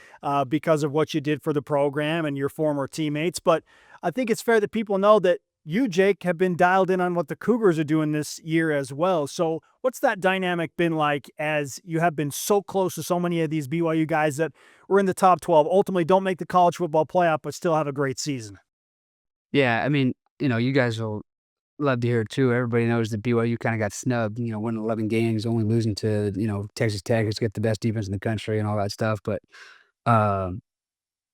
Speaker 5: because of what you did for the program and your former teammates. But I think it's fair that people know that you, Jake, have been dialed in on what the Cougars are doing this year as well. So what's that dynamic been like as you have been so close to so many of these BYU guys that were in the top 12, ultimately don't make the college football playoff, but still have a great season?
Speaker 1: Yeah, I mean, you guys will love to hear it too. Everybody knows that BYU kind of got snubbed, winning 11 games, only losing to, Texas Tech, who's got the best defense in the country and all that stuff. But um,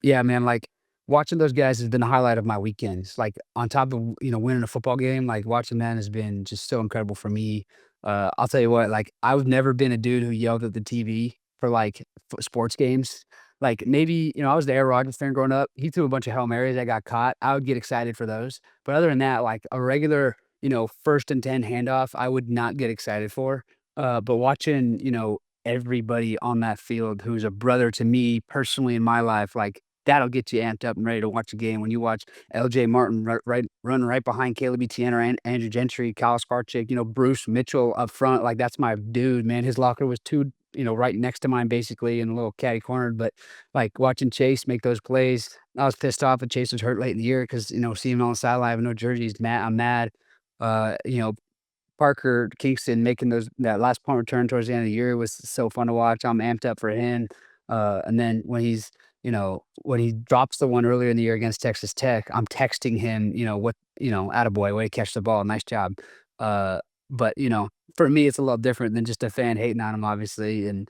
Speaker 1: yeah, man, like, watching those guys has been the highlight of my weekends. Like, on top of, winning a football game, like, watching them has been just so incredible for me. I'll tell you what, like, I've never been a dude who yelled at the TV for, like, sports games. Like, maybe, I was the Aaron Rodgers fan growing up. He threw a bunch of Hail Marys that got caught. I would get excited for those. But other than that, like, a regular, 1st and 10 handoff, I would not get excited for. But watching, everybody on that field who's a brother to me personally in my life, like, that'll get you amped up and ready to watch a game. When you watch LJ Martin run right behind Caleb Etienne or Andrew Gentry, Kyle Skarchik, Bruce Mitchell up front, like, that's my dude, man. His locker was right next to mine basically in a little catty corner. But, like, watching Chase make those plays, I was pissed off that Chase was hurt late in the year because, seeing him on the sideline with no jerseys, I'm mad. Uh, you know, Parker Kingston making that last punt return towards the end of the year was so fun to watch. I'm amped up for him. And then when he drops the one earlier in the year against Texas Tech, I'm texting him, attaboy, way to catch the ball. Nice job. But, for me, it's a little different than just a fan hating on him, obviously. And,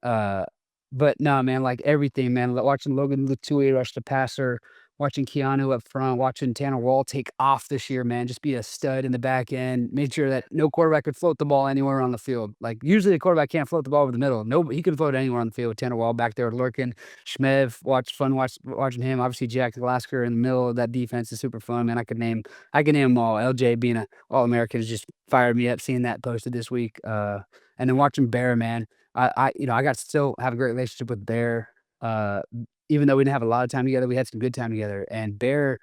Speaker 1: uh, but no, man, like, everything, man. Watching Logan Lutui rush the passer, watching Keanu up front, watching Tanner Wall take off this year, man, just be a stud in the back end, made sure that no quarterback could float the ball anywhere on the field. Like, usually the quarterback can't float the ball over the middle. No, he could float anywhere on the field. Tanner Wall back there lurking. Schmev, watching him. Obviously, Jack Glasgow in the middle of that defense is super fun, man. I could name them all. LJ being a All-American has just fired me up seeing that posted this week. And then watching Bear, man. I got still have a great relationship with Bear. Uh, Even though we didn't have a lot of time together, we had some good time together. And Bear,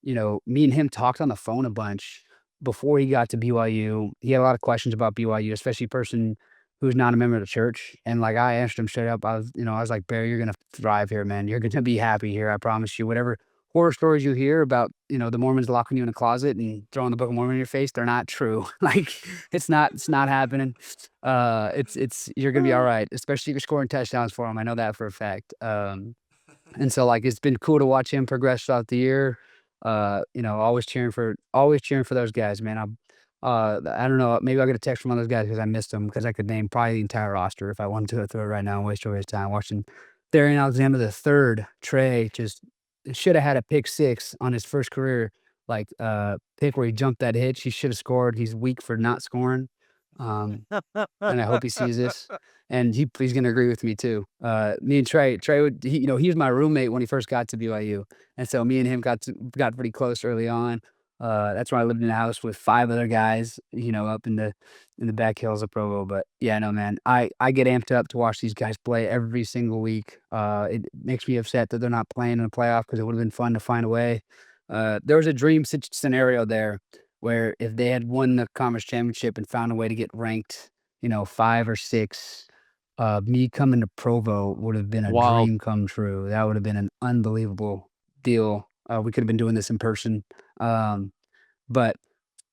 Speaker 1: me and him talked on the phone a bunch before he got to BYU. He had a lot of questions about BYU, especially a person who's not a member of the church. And, like, I answered him straight up. I was like, Bear, you're gonna thrive here, man. You're gonna be happy here. I promise you. Whatever horror stories you hear about, the Mormons locking you in a closet and throwing the Book of Mormon in your face, they're not true. Like, it's not happening. It's you're gonna be all right, especially if you're scoring touchdowns for him. I know that for a fact. And so, like, it's been cool to watch him progress throughout the year. Always cheering for those guys, man. I don't know, maybe I'll get a text from one of those guys because I missed them because I could name probably the entire roster if I wanted to throw it right now and waste everybody's time watching Darian Alexander the third, Trey, just should have had a pick six on his first career, like, pick where he jumped that hitch. He should have scored. He's weak for not scoring. And I hope he sees this, and he's gonna agree with me too. Me and Trey would he was my roommate when he first got to BYU, and so me and him got pretty close early on. That's when I lived in a house with 5 other guys, up in the back hills of Provo. But yeah, no, man, I get amped up to watch these guys play every single week. It makes me upset that they're not playing in the playoff because it would have been fun to find a way. There was a dream scenario there where if they had won the conference championship and found a way to get ranked, 5 or 6, me coming to Provo would have been a
Speaker 6: Wild.
Speaker 1: dream come true. That would have been an unbelievable deal. We could have been doing this in person. But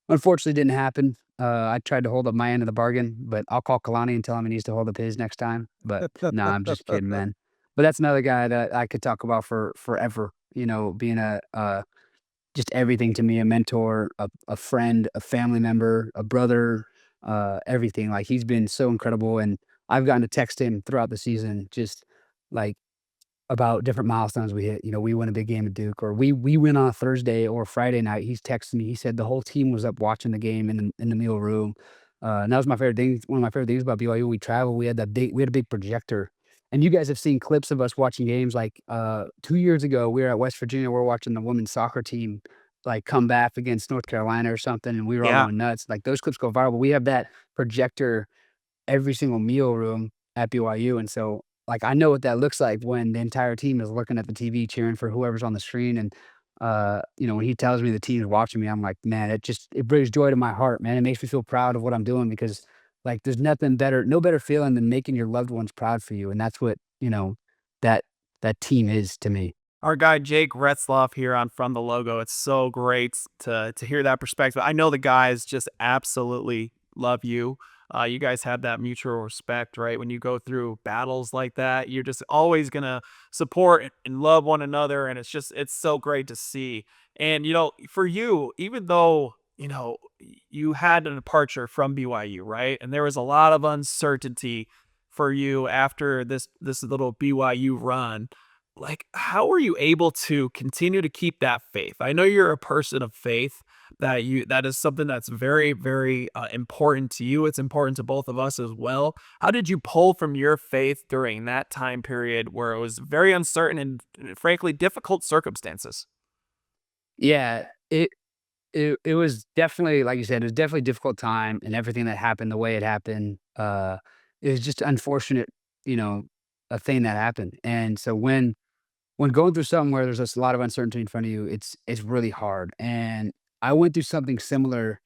Speaker 1: unfortunately didn't happen. I tried to hold up my end of the bargain, but I'll call Kalani and tell him he needs to hold up his next time. But no, I'm just kidding, man. But that's another guy that I could talk about for forever, being just everything to me, a mentor, a friend, a family member, a brother, everything. Like he's been so incredible. And I've gotten to text him throughout the season, just like about different milestones we hit. We win a big game at Duke, or we win on a Thursday or Friday night. He's texting me. He said the whole team was up watching the game in the meal room. And that was my favorite thing. One of my favorite things about BYU. We traveled. We had a big projector. And you guys have seen clips of us watching games. Like 2 years ago, we were at West Virginia. We're watching the women's soccer team like come back against North Carolina or something, and we were all
Speaker 6: Yeah.
Speaker 1: going nuts. Like those clips go viral. But we have that projector every single meal room at BYU. And so, like, I know what that looks like when the entire team is looking at the TV cheering for whoever's on the screen. And, when he tells me the team's watching me, I'm like, man, it brings joy to my heart, man. It makes me feel proud of what I'm doing because, like, there's no better feeling than making your loved ones proud for you. And that's what, that, that team is to me.
Speaker 6: Our guy Jake Retzlaff here on From the Logo. It's so great to hear that perspective. I know the guys just absolutely love you. You guys have that mutual respect, right? When you go through battles like that, you're just always gonna support and love one another, and it's so great to see. And for you, even though you had a departure from BYU, right? And there was a lot of uncertainty for you after this little BYU run. Like, how were you able to continue to keep that faith? I know you're a person of faith, that is something that's very, very important to you. It's important to both of us as well. How did you pull from your faith during that time period where it was very uncertain and frankly difficult circumstances?
Speaker 1: Yeah, it was definitely, like you said, it was definitely a difficult time, and everything that happened the way it happened, it was just unfortunate, you know, a thing that happened. And so when going through something where there's just a lot of uncertainty in front of you, it's really hard. And I went through something similar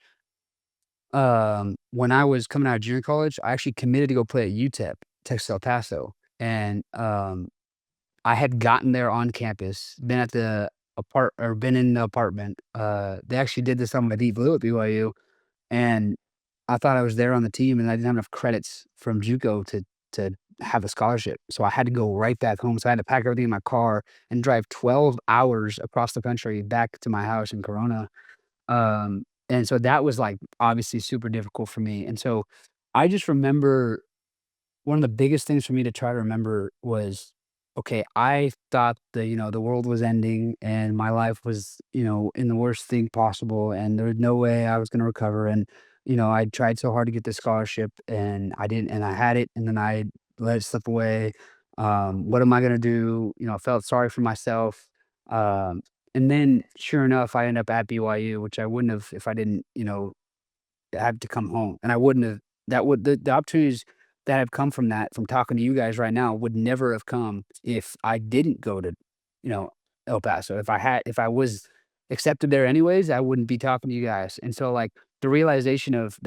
Speaker 1: when I was coming out of junior college. I actually committed to go play at UTEP, Texas El Paso. And I had gotten there on campus, been in the apartment. They actually did this on my Deep Blue at BYU, and I thought I was there on the team, and I didn't have enough credits from JUCO to have a scholarship. So I had to go right back home. So I had to pack everything in my car and drive 12 hours across the country back to my house in Corona. And so that was like obviously super difficult for me. And so I just remember one of the biggest things for me to try to remember was, okay, I thought the world was ending and my life was, in the worst thing possible, and there was no way I was going to recover. And, I tried so hard to get this scholarship and I didn't, and I had it, and then I let it slip away. What am I going to do? I felt sorry for myself. Um, and then sure enough, I end up at BYU, which I wouldn't have if I didn't, have to come home. And I wouldn't have, the opportunities that have come from that, from talking to you guys right now, would never have come if I didn't go to, you know, El Paso. If I was accepted there anyways, I wouldn't be talking to you guys. And so like the realization of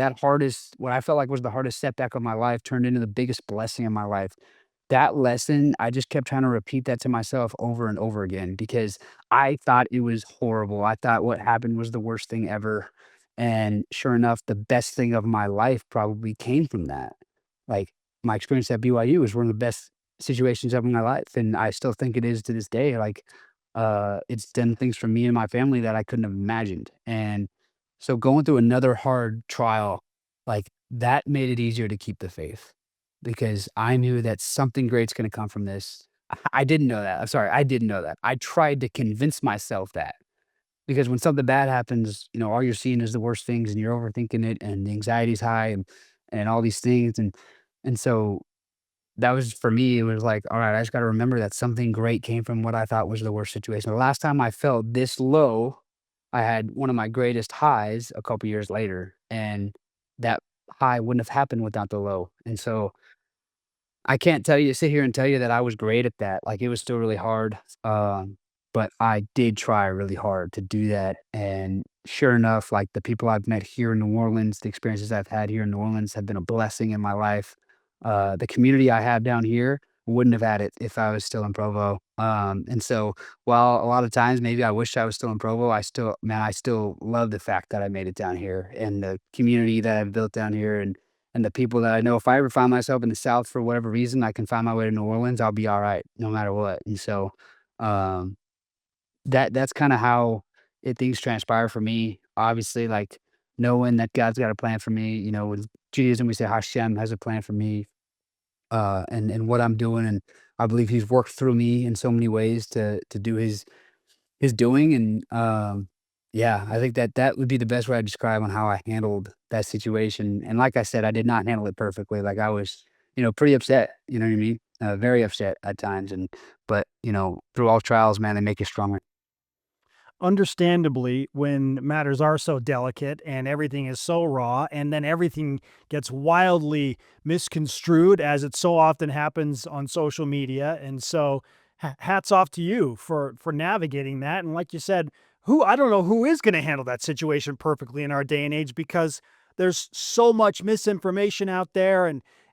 Speaker 1: what I felt like was the hardest setback of my life turned into the biggest blessing in my life. That lesson, I just kept trying to repeat that to myself over and over again because I thought it was horrible. I thought what happened was the worst thing ever. And sure enough, the best thing of my life probably came from that. Like, my experience at BYU was one of the best situations of my life, and I still think it is to this day. Like, it's done things for me and my family that I couldn't have imagined. And so going through another hard trial, like, that made it easier to keep the faith because I knew that something great's gonna come from this. I didn't know that. I'm sorry, I didn't know that. I tried to convince myself that. Because when something bad happens, all you're seeing is the worst things and you're overthinking it and the anxiety's high, and all these things. And so that was for me, it was like, all right, I just got to remember that something great came from what I thought was the worst situation. The last time I felt this low, I had one of my greatest highs a couple years later, and that high wouldn't have happened without the low. And so I can't sit here and tell you that I was great at that. Like, it was still really hard. But I did try really hard to do that. And sure enough, like, the people I've met here in New Orleans, the experiences I've had here in New Orleans have been a blessing in my life. The community I have down here wouldn't have had it if I was still in Provo. And so while a lot of times maybe I wish I was still in Provo, I still love the fact that I made it down here and the community that I've built down here, and the people that I know. If I ever find myself in the South for whatever reason, I can find my way to New Orleans, I'll be all right no matter what. And so, um, that's kinda how things transpire for me. Obviously, like, knowing that God's got a plan for me, with Judaism, we say Hashem has a plan for me, and what I'm doing, and I believe he's worked through me in so many ways to do his doing. And yeah, I think that would be the best way I describe on how I handled that situation. And like I said, I did not handle it perfectly. Like, I was, pretty upset, you know what I mean? Very upset at times. But through all trials, man, they make you stronger.
Speaker 5: Understandably, when matters are so delicate and everything is so raw, and then everything gets wildly misconstrued, as it so often happens on social media. And so, hats off to you for navigating that. And like you said, who I don't know who is going to handle that situation perfectly in our day and age, because there's so much misinformation out there,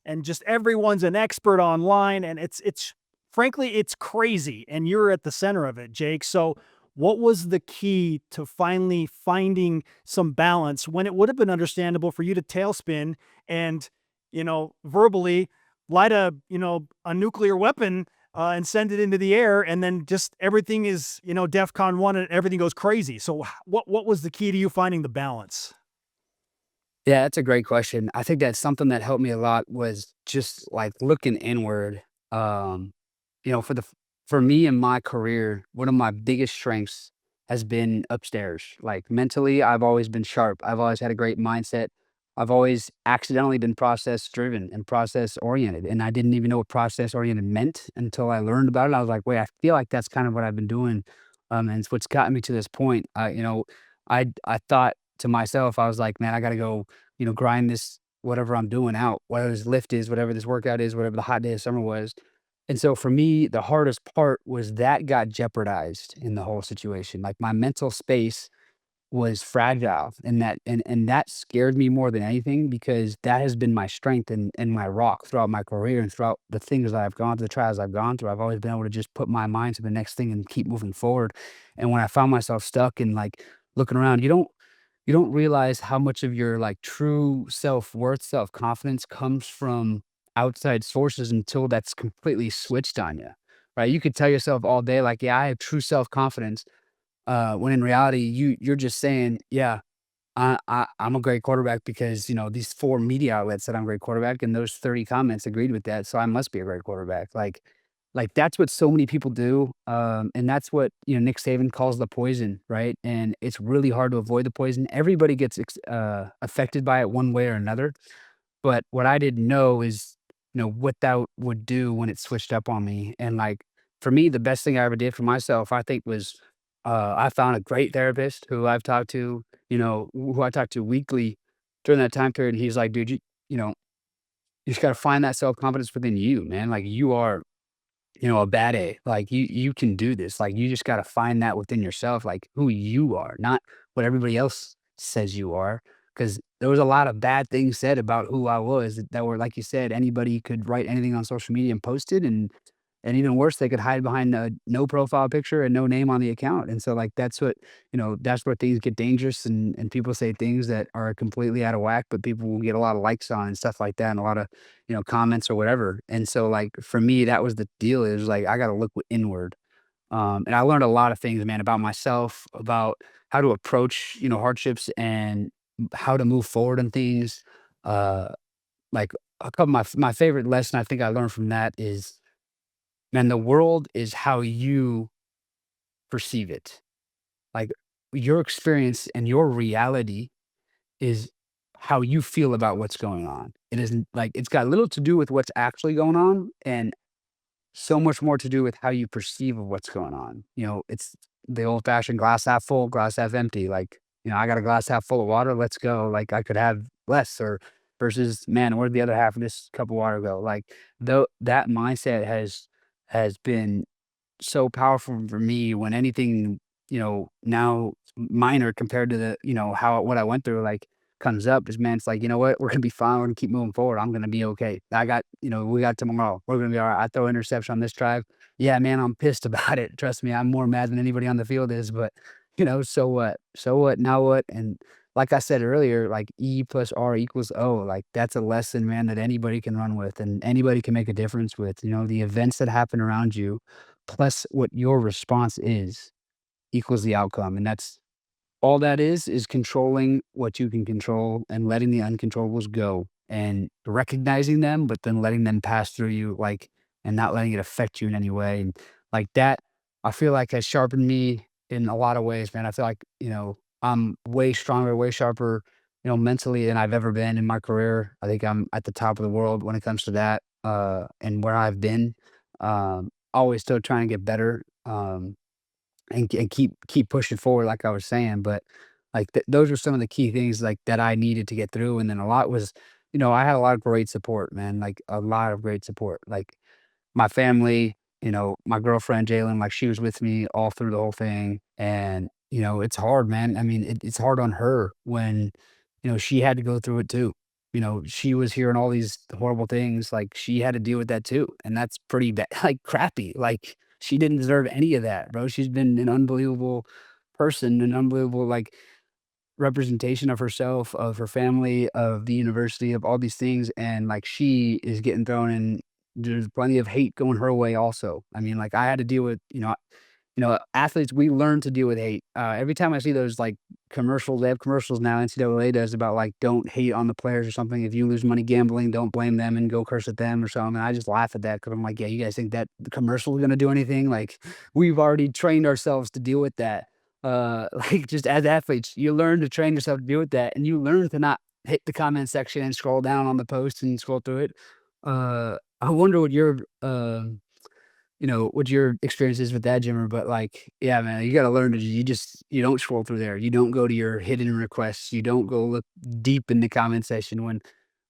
Speaker 5: and just everyone's an expert online, and it's frankly it's crazy, and you're at the center of it, Jake. So what was the key to finally finding some balance when it would have been understandable for you to tailspin and, verbally light a nuclear weapon, and send it into the air, and then just everything is, DEFCON 1 and everything goes crazy. So what was the key to you finding the balance?
Speaker 1: Yeah, that's a great question. I think that's something that helped me a lot was just like looking inward. Um, you know, for the for me in my career, one of my biggest strengths has been upstairs. Like, mentally, I've always been sharp. I've always had a great mindset. I've always accidentally been process driven and process oriented. And I didn't even know what process oriented meant until I learned about it. I was like, wait, I feel like that's kind of what I've been doing. And it's what's gotten me to this point. I thought to myself, I was like, man, I gotta go, grind this whatever I'm doing out, whatever this lift is, whatever this workout is, whatever the hot day of summer was. And so for me, the hardest part was that got jeopardized in the whole situation. Like, my mental space was fragile, and that scared me more than anything, because that has been my strength and my rock throughout my career and throughout the things that I've gone through, the trials I've gone through. I've always been able to just put my mind to the next thing and keep moving forward. And when I found myself stuck and like looking around, you don't realize how much of your like true self-worth, self-confidence comes from outside sources until that's completely switched on you. Right? You could tell yourself all day, like, yeah, I have true self-confidence, when in reality you're just saying, yeah, I'm a great quarterback because these four media outlets said I'm a great quarterback, and those 30 comments agreed with that, so I must be a great quarterback. Like, that's what so many people do, and that's what Nick Saban calls the poison, right? And it's really hard to avoid the poison. Everybody gets affected by it one way or another. But what I didn't know is, what that would do when it switched up on me. And like, for me, the best thing I ever did for myself, I think, was I found a great therapist who I've talked to, who I talked to weekly during that time period. He's like, dude, you know, you just got to find that self confidence within you, man. Like, you are, a bad A. Like, you can do this. Like, you just got to find that within yourself, like who you are, not what everybody else says you are. Because there was a lot of bad things said about who I was that were, like you said, anybody could write anything on social media and post it, and even worse, they could hide behind a no profile picture and no name on the account. And so, like, that's where things get dangerous, and people say things that are completely out of whack, but people will get a lot of likes on and stuff like that, and a lot of, comments or whatever. And so, like, for me, that was the deal, is like, I got to look inward. And I learned a lot of things, man, about myself, about how to approach, hardships, and how to move forward on things. Uh, like, a couple of my favorite lesson I think I learned from that is, man, the world is how you perceive it. Like, your experience and your reality is how you feel about what's going on. It isn't like it's got little to do with what's actually going on and so much more to do with how you perceive of what's going on. It's the old fashioned glass half full, glass half empty. Like, I got a glass half full of water. Let's go. Like I could have less or versus man, where'd the other half of this cup of water go? Like though that mindset has been so powerful for me when anything, now minor compared to the, how what I went through, like comes up is man, it's like, you know what, we're gonna be fine, we're gonna keep moving forward. I'm gonna be okay. We got tomorrow. We're gonna be all right. I throw interception on this drive. Yeah, man, I'm pissed about it. Trust me, I'm more mad than anybody on the field is, but so what? So what? Now what? And like I said earlier, like E plus R equals O. Like that's a lesson, man, that anybody can run with and anybody can make a difference with. The events that happen around you plus what your response is equals the outcome, and that's all that is controlling what you can control and letting the uncontrollables go and recognizing them, but then letting them pass through you, like, and not letting it affect you in any way. And like that, I feel like has sharpened me in a lot of ways, man. I feel like, I'm way stronger, way sharper, mentally than I've ever been in my career. I think I'm at the top of the world when it comes to that, and where I've been. Always still trying to get better. And keep pushing forward like I was saying, but, like, those are some of the key things, like, that I needed to get through, and then a lot was I had a lot of great support, man, like, a lot of great support, like, my family, my girlfriend, Jalen, like, she was with me all through the whole thing, and, it's hard, man. I mean, it's hard on her when, she had to go through it too. She was hearing all these horrible things, like, she had to deal with that too, and that's pretty bad like, crappy, like, she didn't deserve any of that, bro. She's been an unbelievable person, an unbelievable, like, representation of herself, of her family, of the university, of all these things, and, like, she is getting thrown in there's plenty of hate going her way also. I mean, like, I had to deal with, athletes, we learn to deal with hate. Every time I see those, like, commercials, they have commercials now, NCAA does about, like, don't hate on the players or something. If you lose money gambling, don't blame them and go curse at them or something. And I just laugh at that because I'm like, yeah, you guys think that the commercial is gonna do anything? Like, we've already trained ourselves to deal with that. Like, just as athletes, you learn to train yourself to deal with that, and you learn to not hit the comment section and scroll down on the post and scroll through it. I wonder what your experience is with that, Jimmer, but, like, yeah, man, you gotta learn to you don't scroll through there. You don't go to your hidden requests. You don't go look deep in the comment section.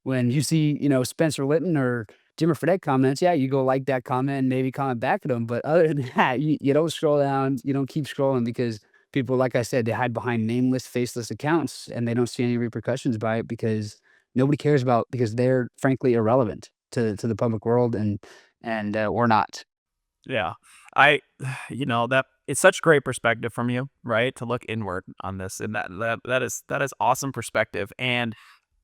Speaker 1: When you see, Spencer Linton or Jimmer Fredette comments, yeah, you go like that comment and maybe comment back at them, but other than that, you don't scroll down, you don't keep scrolling because people, like I said, they hide behind nameless, faceless accounts, and they don't see any repercussions by it because nobody cares about because they're frankly irrelevant to the public world and we're not.
Speaker 6: Yeah. I that it's such great perspective from you, right? To look inward on this. And that is awesome perspective. And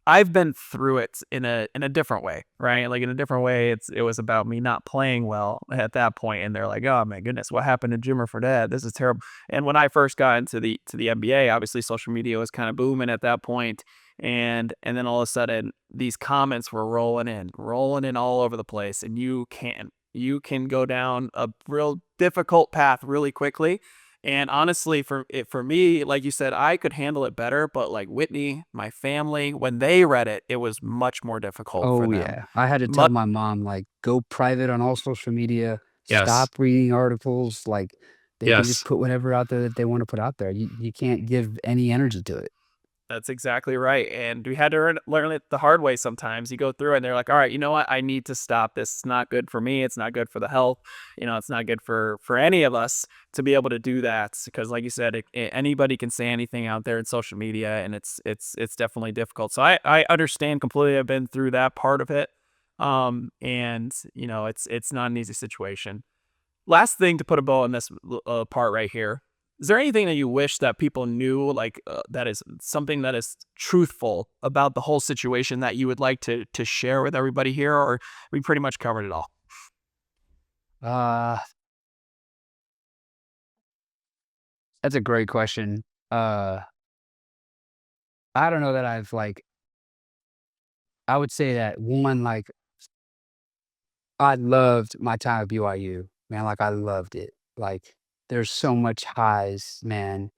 Speaker 6: I've been through it in a different way, right? Like in a different way, it was about me not playing well at that point, and they're like, "Oh my goodness, what happened to Jimmer Fredette? This is terrible." And when I first got into the NBA, obviously social media was kind of booming at that point, and then all of a sudden these comments were rolling in all over the place, and you can go down a real difficult path really quickly. And honestly, for me, like you said, I could handle it better, but like Whitney, my family, when they read it, it was much more difficult for
Speaker 1: Oh,
Speaker 6: them.
Speaker 1: yeah. I had to tell
Speaker 6: Much,
Speaker 1: my mom, like, "Go private on all social media,
Speaker 6: yes,
Speaker 1: stop reading articles," like, they can just
Speaker 6: yes.
Speaker 1: put whatever out there that they wanna put out there. You can't give any energy to it.
Speaker 6: That's exactly right, and we had to learn it the hard way sometimes. You go through and they're like, "All right, you know what? I need to stop this. It's not good for me. It's not good for the health. It's not good for any of us to be able to do that." Because, like you said, anybody can say anything out there in social media, and it's definitely difficult. So I understand completely. I've been through that part of it, and it's not an easy situation. Last thing to put a bow on this part right here. Is there anything that you wish that people knew, like that is something that is truthful about the whole situation that you would like to share with everybody here, or we pretty much covered it all?
Speaker 1: Uh, that's a great question. Uh, I don't know that I would say that one, like, I loved my time at BYU, man, like, I loved it. Like, there's so much highs, man,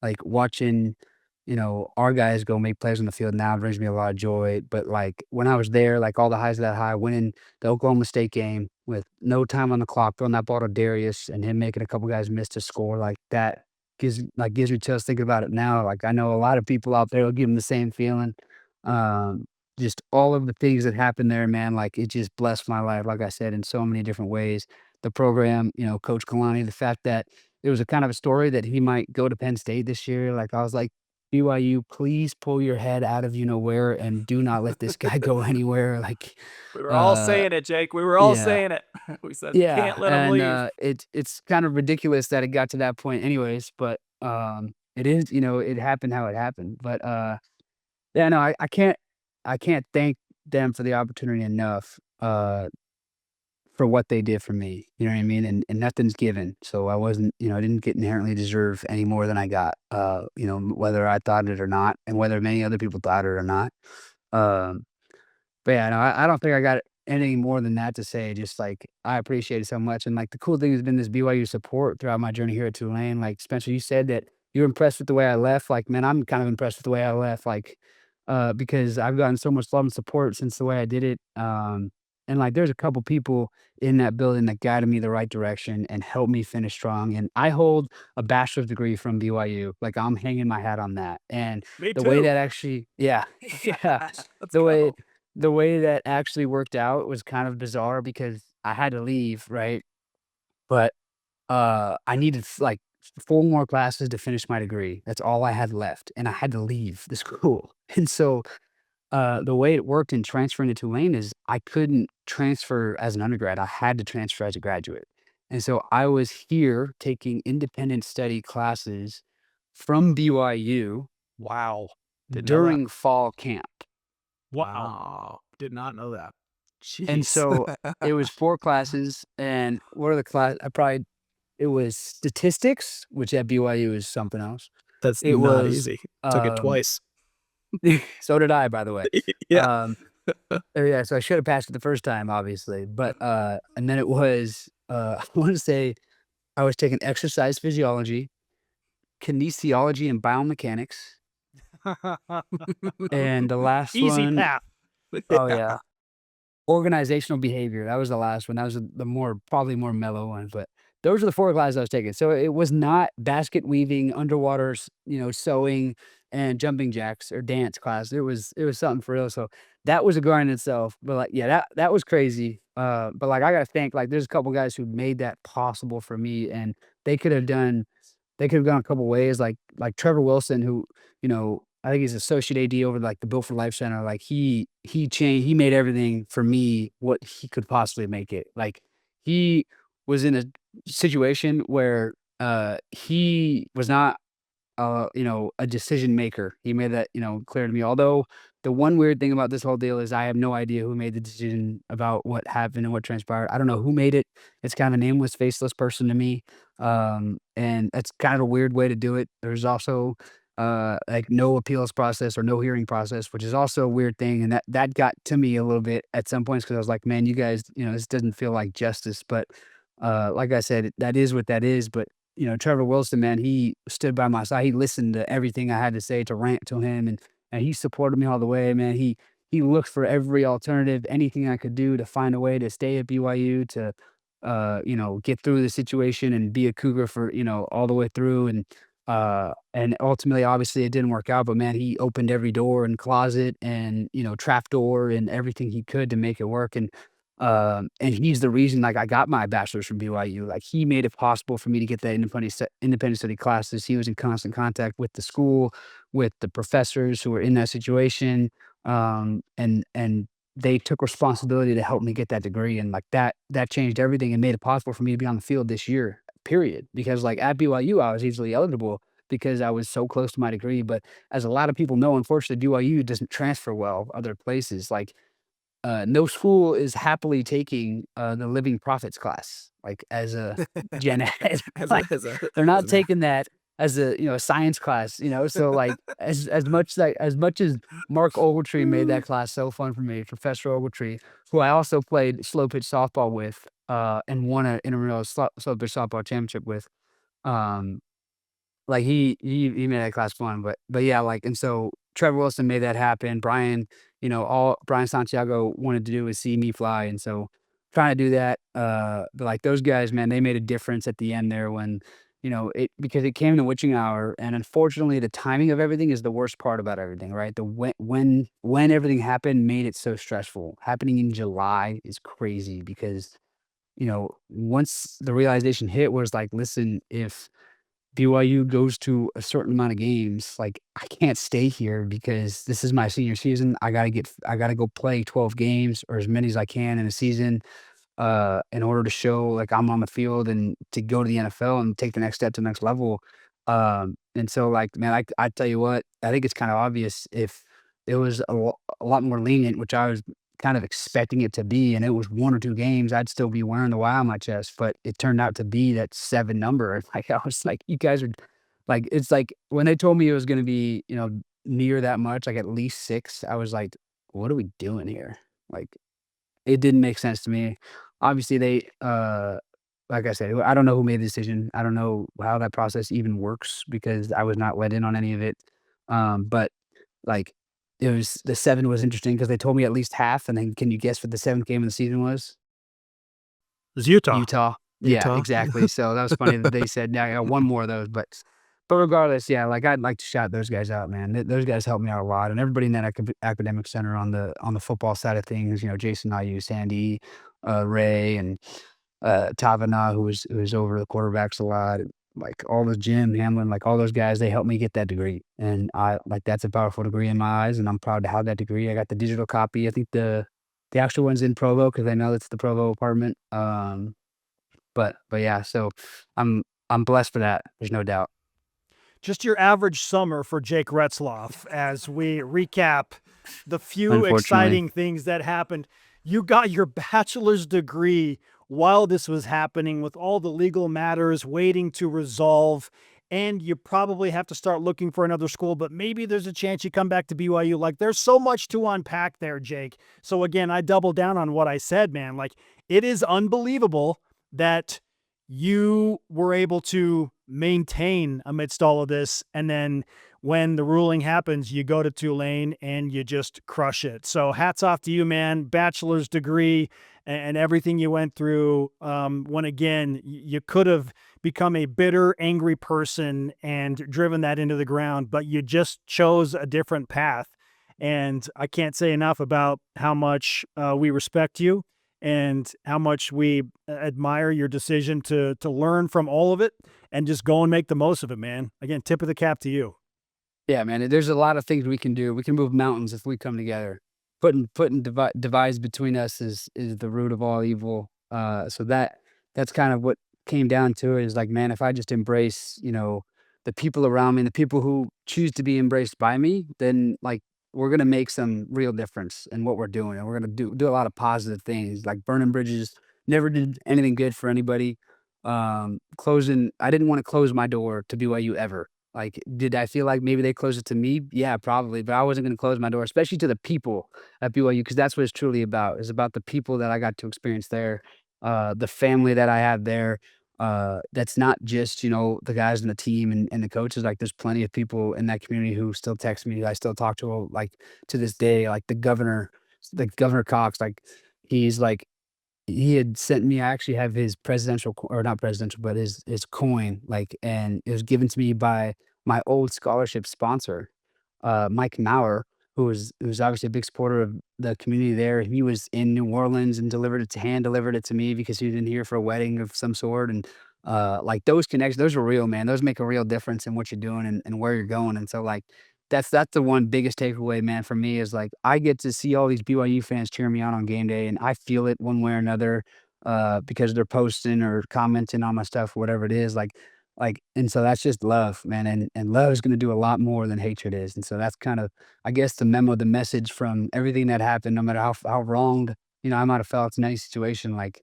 Speaker 1: like, watching, our guys go make plays on the field now. It brings me a lot of joy. But like when I was there, like all the highs of that high, winning the Oklahoma State game with no time on the clock, throwing that ball to Darius and him making a couple guys miss to score, like that gives me chills thinking about it now. Like I know a lot of people out there will give them the same feeling. Um, just all of the things that happened there, man, like it just blessed my life, like I said, in so many different ways. The program, Coach Kalani, the fact that it was a kind of a story that he might go to Penn State this year. Like I was like, BYU, please pull your head out of where and do not let this guy go anywhere. Like,
Speaker 6: We were all
Speaker 1: uh,
Speaker 6: saying it, Jake. We were all
Speaker 1: yeah,
Speaker 6: saying it. We said,
Speaker 1: yeah,
Speaker 6: can't let him
Speaker 1: and
Speaker 6: leave.
Speaker 1: it's kind of ridiculous that it got to that point, anyways. But it is, it happened how it happened. But yeah, no, I can't thank them for the opportunity enough. For what they did for me, you know what I mean? And nothing's given. So I wasn't, I didn't get inherently deserve any more than I got, whether I thought it or not, and whether many other people thought it or not. Um, but yeah, no, I don't think I got anything more than that to say. Just like I appreciate it so much. And like the cool thing has been this BYU support throughout my journey here at Tulane. Like Spencer, you said that you were impressed with the way I left. Like, man, I'm kind of impressed with the way I left. Like, because I've gotten so much love and support since the way I did it. And like there's a couple people in that building that guided me the right direction and helped me finish strong. And I hold a bachelor's degree from BYU. Like I'm hanging my hat on that. And
Speaker 6: Me
Speaker 1: the way
Speaker 6: too.
Speaker 1: that actually, yeah, yeah,
Speaker 6: Let's
Speaker 1: the way
Speaker 6: go.
Speaker 1: the way that actually worked out was kind of bizarre because I had to leave, right? But I needed like 4 more classes to finish my degree. That's all I had left, and I had to leave the school. And so the way it worked in transferring to Tulane is I couldn't transfer as an undergrad. I had to transfer as a graduate. And so I was here taking independent study classes from BYU
Speaker 5: Wow. Didn't know that.
Speaker 1: during fall camp.
Speaker 5: Wow.
Speaker 6: Wow. Did not know that.
Speaker 1: And
Speaker 6: Jeez.
Speaker 1: so it was 4 classes, and what are the class? It was statistics, which at BYU is something else.
Speaker 6: That's
Speaker 1: It
Speaker 6: not
Speaker 1: was,
Speaker 6: easy. Took it
Speaker 1: um,
Speaker 6: twice.
Speaker 1: so did I, by the way.
Speaker 6: Yeah.
Speaker 1: Yeah, so I should have passed it the first time, obviously. But and then it was, I want to say I was taking exercise physiology, kinesiology, and biomechanics, and the last
Speaker 5: Easy
Speaker 1: one,
Speaker 5: path.
Speaker 1: oh yeah, organizational behavior. That was the last one. That was the probably more mellow one, but those are the 4 classes I was taking. So it was not basket weaving, underwater, sewing and jumping jacks or dance class. It was something for real. So that was a grind in itself. But like, yeah, that was crazy. But like I gotta think like there's a couple guys who made that possible for me, and they could have done they could have gone a couple ways, like Trevor Wilson, who, I think he's associate AD over like the Built for Life Center. Like he made everything for me what he could possibly make it. Like he was in a situation where he was not a decision maker. He made that, clear to me. Although the one weird thing about this whole deal is I have no idea who made the decision about what happened and what transpired. I don't know who made it. It's kind of a nameless, faceless person to me. And that's kind of a weird way to do it. There's also like no appeals process or no hearing process, which is also a weird thing. And that got to me a little bit at some points because I was like, man, you guys, this doesn't feel like justice. But like I said, that is what that is. But Trevor Wilson, man, he stood by my side. He listened to everything I had to say to rant to him, and he supported me all the way, man. He looked for every alternative, anything I could do to find a way to stay at BYU, to get through the situation and be a Cougar for, all the way through. And ultimately, obviously, it didn't work out. But man, he opened every door and closet and trap door and everything he could to make it work. And he's the reason, like, I got my bachelor's from BYU. Like, he made it possible for me to get that independent study classes. He was in constant contact with the school, with the professors who were in that situation, and they took responsibility to help me get that degree, and, like, that changed everything and made it possible for me to be on the field this year, period. Because, like, at BYU, I was easily eligible because I was so close to my degree, but as a lot of people know, unfortunately, BYU doesn't transfer well other places. Like, no school is happily taking the living profits class, like as a gen ed.
Speaker 6: As
Speaker 1: Like they're
Speaker 6: as
Speaker 1: not
Speaker 6: an
Speaker 1: taking that as a science class, So like as much as Mark Ogletree made that class so fun for me, Professor Ogletree, who I also played slow pitch softball with, and won an intramural slow pitch softball championship with. Um, Like, he made that class fun, but yeah, like, and so Trevor Wilson made that happen. Brian, all Brian Santiago wanted to do was see me fly, and so trying to do that, but, like, those guys, man, they made a difference at the end there when, it because it came to witching hour, and unfortunately, the timing of everything is the worst part about everything, right? The when everything happened made it so stressful. Happening in July is crazy because, once the realization hit was like, "Listen, if" BYU goes to a certain amount of games, like, I can't stay here because this is my senior season. I gotta go play 12 games or as many as I can in a season, in order to show, like, I'm on the field and to go to the NFL and take the next step to the next level. And so, like, man, I tell you what, I think it's kinda obvious if it was a lot more lenient, which I was kind of expecting it to be, and it was 1 or 2 games, I'd still be wearing the Y on my chest, but it turned out to be that 7 number, and, like, I was like, "You guys are" like, it's like, when they told me it was gonna be, near that much, like, at least 6, I was like, "What are we doing here?" Like, it didn't make sense to me. Obviously, like I said, I don't know who made the decision. I don't know how that process even works because I was not let in on any of it. But like, the 7 was interesting because they told me at least half, and then can you guess what the 7th game of the season was?
Speaker 5: It's Utah.
Speaker 1: Utah. Yeah,
Speaker 5: Utah.
Speaker 1: exactly. So that was funny that they said, "Yeah, I got 1 more of those," but regardless, yeah, like, I'd like to shout those guys out, man. Those guys helped me out a lot, and everybody in that academic center on the football side of things, Jason Ayu, Sandy, Ray, and, Tavana, who was over the quarterbacks a lot, and, like, all the Jim, Hamlin, like, all those guys, they helped me get that degree, and that's a powerful degree in my eyes, and I'm proud to have that degree. I got the digital copy. I think the actual one's in Provo because I know it's the Provo apartment, but yeah, so I'm blessed for that, there's no doubt.
Speaker 5: Just your average summer for Jake Retzlaff as we recap the few
Speaker 1: Unfortunately.
Speaker 5: exciting things that happened. You got your bachelor's degree while this was happening with all the legal matters waiting to resolve. And you probably have to start looking for another school, but maybe there's a chance you come back to BYU. Like, there's so much to unpack there, Jake. So again, I double down on what I said, man. Like, it is unbelievable that you were able to maintain amidst all of this. And then when the ruling happens, you go to Tulane and you just crush it. So hats off to you, man. Bachelor's degree and everything you went through. When again, you could have become a bitter, angry person and driven that into the ground, but you just chose a different path. And I can't say enough about how much we respect you and how much we admire your decision to learn from all of it and just go and make the most of it, man. Again, tip of the cap to you.
Speaker 1: Yeah, man, there's a lot of things we can do. We can move mountains if we come together. Putting divides between us is the root of all evil. So that's kind of what came down to it is like, man, if I just embrace, the people around me, and the people who choose to be embraced by me, then like we're gonna make some real difference in what we're doing, and we're gonna do a lot of positive things. Like burning bridges never did anything good for anybody. Closing, I didn't want to close my door to BYU ever. Like, did I feel like maybe they closed it to me? Yeah, probably, but I wasn't gonna close my door, especially to the people at BYU, because that's what it's truly about. It's about the people that I got to experience there, the family that I had there. That's not just, the guys in the team and the coaches. Like, there's plenty of people in that community who still text me. I still talk to, like, to this day, like Governor Cox, like, he's like, he had sent me I actually have his presidential co or not presidential, but his coin, like, and it was given to me by my old scholarship sponsor, Mike Maurer, who was obviously a big supporter of the community there. He was in New Orleans and delivered it to me because he was in here for a wedding of some sort, and, like, those connections, those are real, man. Those make a real difference in what you're doing and where you're going, and so, like, that's the one biggest takeaway, man, for me is, like, I get to see all these BYU fans cheering me on game day, and I feel it one way or another, because they're posting or commenting on my stuff, whatever it is, and so that's just love, man, and love is gonna do a lot more than hatred is, and so that's kind of, I guess, the message from everything that happened, no matter how wronged, I might have felt in any situation, like,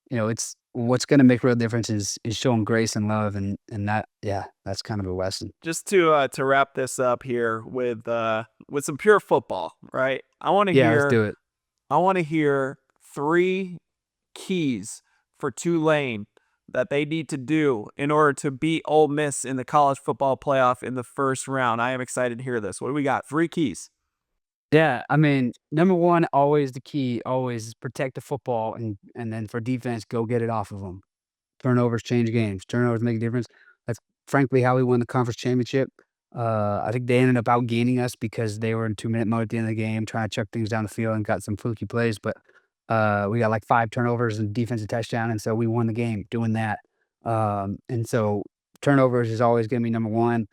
Speaker 1: it's what's gonna make real difference is showing grace and love, and that, yeah, that's kind of a lesson.
Speaker 6: Just to wrap this up here with some pure football, right?
Speaker 1: Yeah, let's do it.
Speaker 6: I want to hear 3 keys for Tulane that they need to do in order to beat Ole Miss in the college football playoff in the first round? I am excited to hear this. What do we got? 3 keys.
Speaker 1: Yeah, I mean, number one, always the key, always is protect the football, and then for defense, go get it off of them. Turnovers change games. Turnovers make a difference. That's frankly how we won the conference championship. I think they ended up outgaining us because they were in 2-minute mode at the end of the game, trying to chuck things down the field and got some fluky plays. But we got like 5 turnovers and defensive touchdown, and so we won the game doing that. And so turnovers is always going to be number one.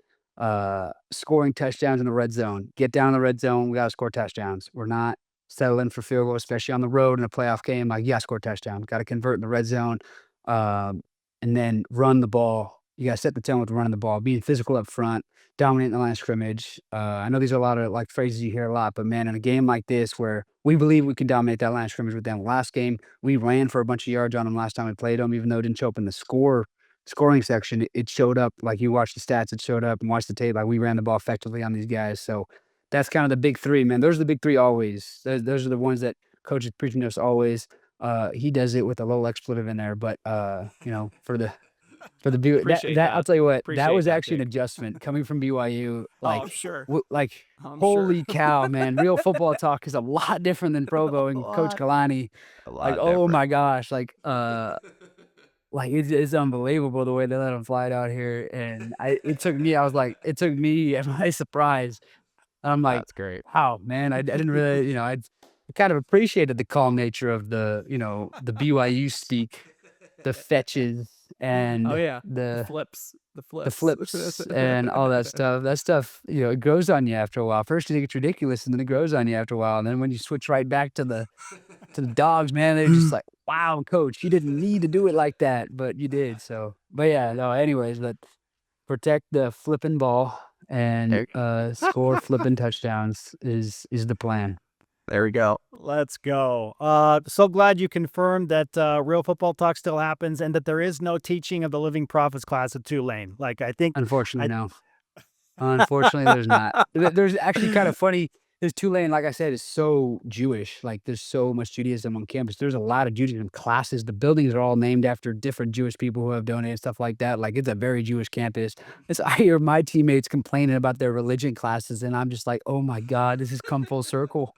Speaker 1: Scoring touchdowns in the red zone. Get down in the red zone. We got to score touchdowns. We're not settling for field goal, especially on the road in a playoff game. Like, you got to score touchdowns. Got to convert in the red zone. And then run the ball. You got to set the tone with running the ball, being physical up front, dominating the line of scrimmage. I know these are a lot of like phrases you hear a lot, but man, in a game like this where we believe we can dominate that line of scrimmage with them. Last game, we ran for a bunch of yards on them last time we played them, even though it didn't show up in the scoring section. It showed up like you watched the stats. It showed up and watched the tape. Like, we ran the ball effectively on these guys. So that's kind of the big three, man. Those are the big three always. Those are the ones that coach is preaching to us always. He does it with a little expletive in there, but for the
Speaker 6: Appreciate
Speaker 1: that I'll
Speaker 6: that.
Speaker 1: tell you what, that
Speaker 6: Appreciate
Speaker 1: was
Speaker 6: that,
Speaker 1: actually an
Speaker 6: Jake.
Speaker 1: adjustment coming from BYU.
Speaker 6: Oh,
Speaker 1: Like,
Speaker 6: I'm sure.
Speaker 1: like
Speaker 6: I'm
Speaker 1: holy
Speaker 6: sure.
Speaker 1: cow, man! Real football talk is a lot different than Provo and Coach Kalani.
Speaker 6: A
Speaker 1: Like,
Speaker 6: lot
Speaker 1: oh
Speaker 6: different.
Speaker 1: my gosh, like it's unbelievable the way they let him fly it out here. And it took me by surprise. I'm like,
Speaker 6: That's great.
Speaker 1: wow, man, I didn't really, I kind of appreciated the calm nature of the BYU speak, the fetches
Speaker 6: Oh
Speaker 1: and
Speaker 6: yeah. The
Speaker 1: the
Speaker 6: flips. The
Speaker 1: the
Speaker 6: flips.
Speaker 1: flips and all that stuff. That stuff, it grows on you after a while. First you think it's ridiculous, and then it grows on you after a while. And then when you switch right back to the dogs, man, they're just like, wow, coach, you didn't need to do it like that, but you did. So, but yeah, no, anyways, but protect the flipping ball and score flipping touchdowns is the plan.
Speaker 6: There we go.
Speaker 5: Let's go. So glad you confirmed that real football talk still happens and that there is no teaching of the Living Prophets class at Tulane. Like, I think
Speaker 1: Unfortunately, no. Unfortunately, there's not. There's actually kind of funny. There's Tulane, like I said, is so Jewish. Like, there's so much Judaism on campus. There's a lot of Judaism classes. The buildings are all named after different Jewish people who have donated, stuff like that. Like, it's a very Jewish campus. I hear my teammates complaining about their religion classes, and I'm just like, oh my God, this has come full circle.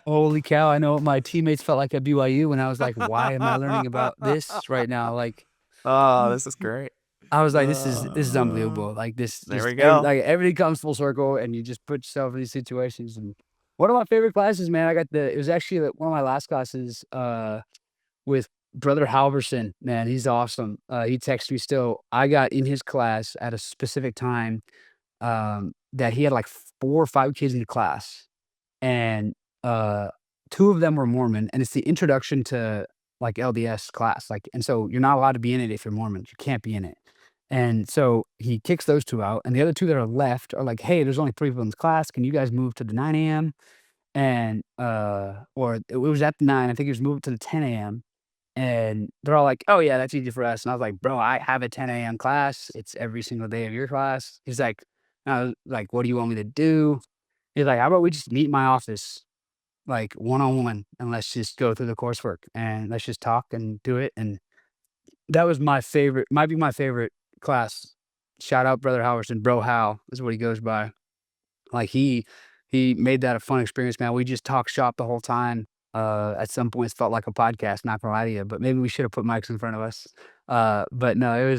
Speaker 1: Holy cow, I know what my teammates felt like at BYU when I was like, why am I learning about this right now? Like,
Speaker 6: Oh, this is great.
Speaker 1: I was like, this is unbelievable. Like,
Speaker 6: There we go.
Speaker 1: like everything comes full circle, and you just put yourself in these situations. And one of my favorite classes, man, it was actually one of my last classes with Brother Halverson. Man, he's awesome. He texts me still. I got in his class at a specific time that he had like 4 or 5 kids in the class, and 2 of them were Mormon, and it's the introduction to like LDS class. Like, and so you're not allowed to be in it if you're Mormon. You can't be in it. And so he kicks those 2 out, and the other 2 that are left are like, "Hey, there's only 3 people in this class. Can you guys move to the 9 AM?" And, or it was at the 9, I think he was moving to the 10 AM, and they're all like, "Oh, yeah, that's easy for us." And I was like, "Bro, I have a 10 AM class. It's every single day of your class." He's like, I was like, "What do you want me to do?" He's like, "How about we just meet in my office, like, one-on-one, and let's just go through the coursework, and let's just talk and do it." And that was might be my favorite class. Shout out Brother Halverson, Bro Hal is what he goes by. Like, he made that a fun experience, man. We just talked shop the whole time. At some points felt like a podcast, not gonna lie to you, but maybe we should have put mics in front of us. But no,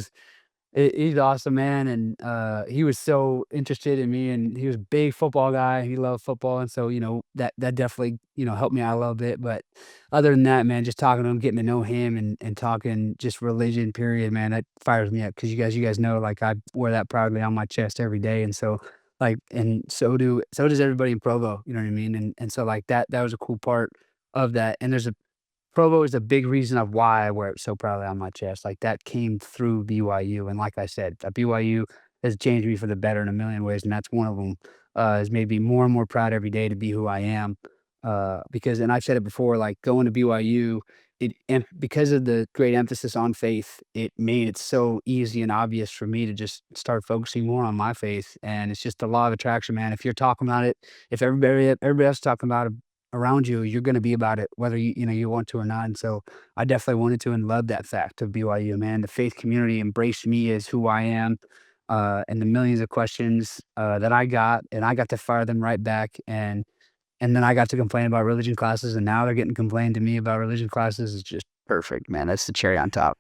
Speaker 1: he's awesome, man. And he was so interested in me, and he was a big football guy. He loved football, and so that definitely helped me out a little bit. But other than that, man, just talking to him, getting to know him, and talking just religion, period, man, that fires me up because you guys know, like, I wear that proudly on my chest every day. And so, like, and so does everybody in Provo. You know what I mean? And so, like, that was a cool part of that. And Provo is a big reason of why I wear it so proudly on my chest. Like, that came through BYU, and like I said, BYU has changed me for the better in a million ways, and that's one of them. Has made me more and more proud every day to be who I am. Because, and I've said it before, like, going to BYU, because of the great emphasis on faith, it made it so easy and obvious for me to just start focusing more on my faith. And it's just the law of attraction, man. If you're talking about it, if everybody else is talking about it, around you, you're going to be about it, whether you want to or not. And so I definitely wanted to and love that fact of BYU, man. The faith community embraced me as who I am, and the millions of questions that I got, and I got to fire them right back. And then I got to complain about religion classes, and now they're getting complained to me about religion classes. It's just perfect, man. That's the cherry on top.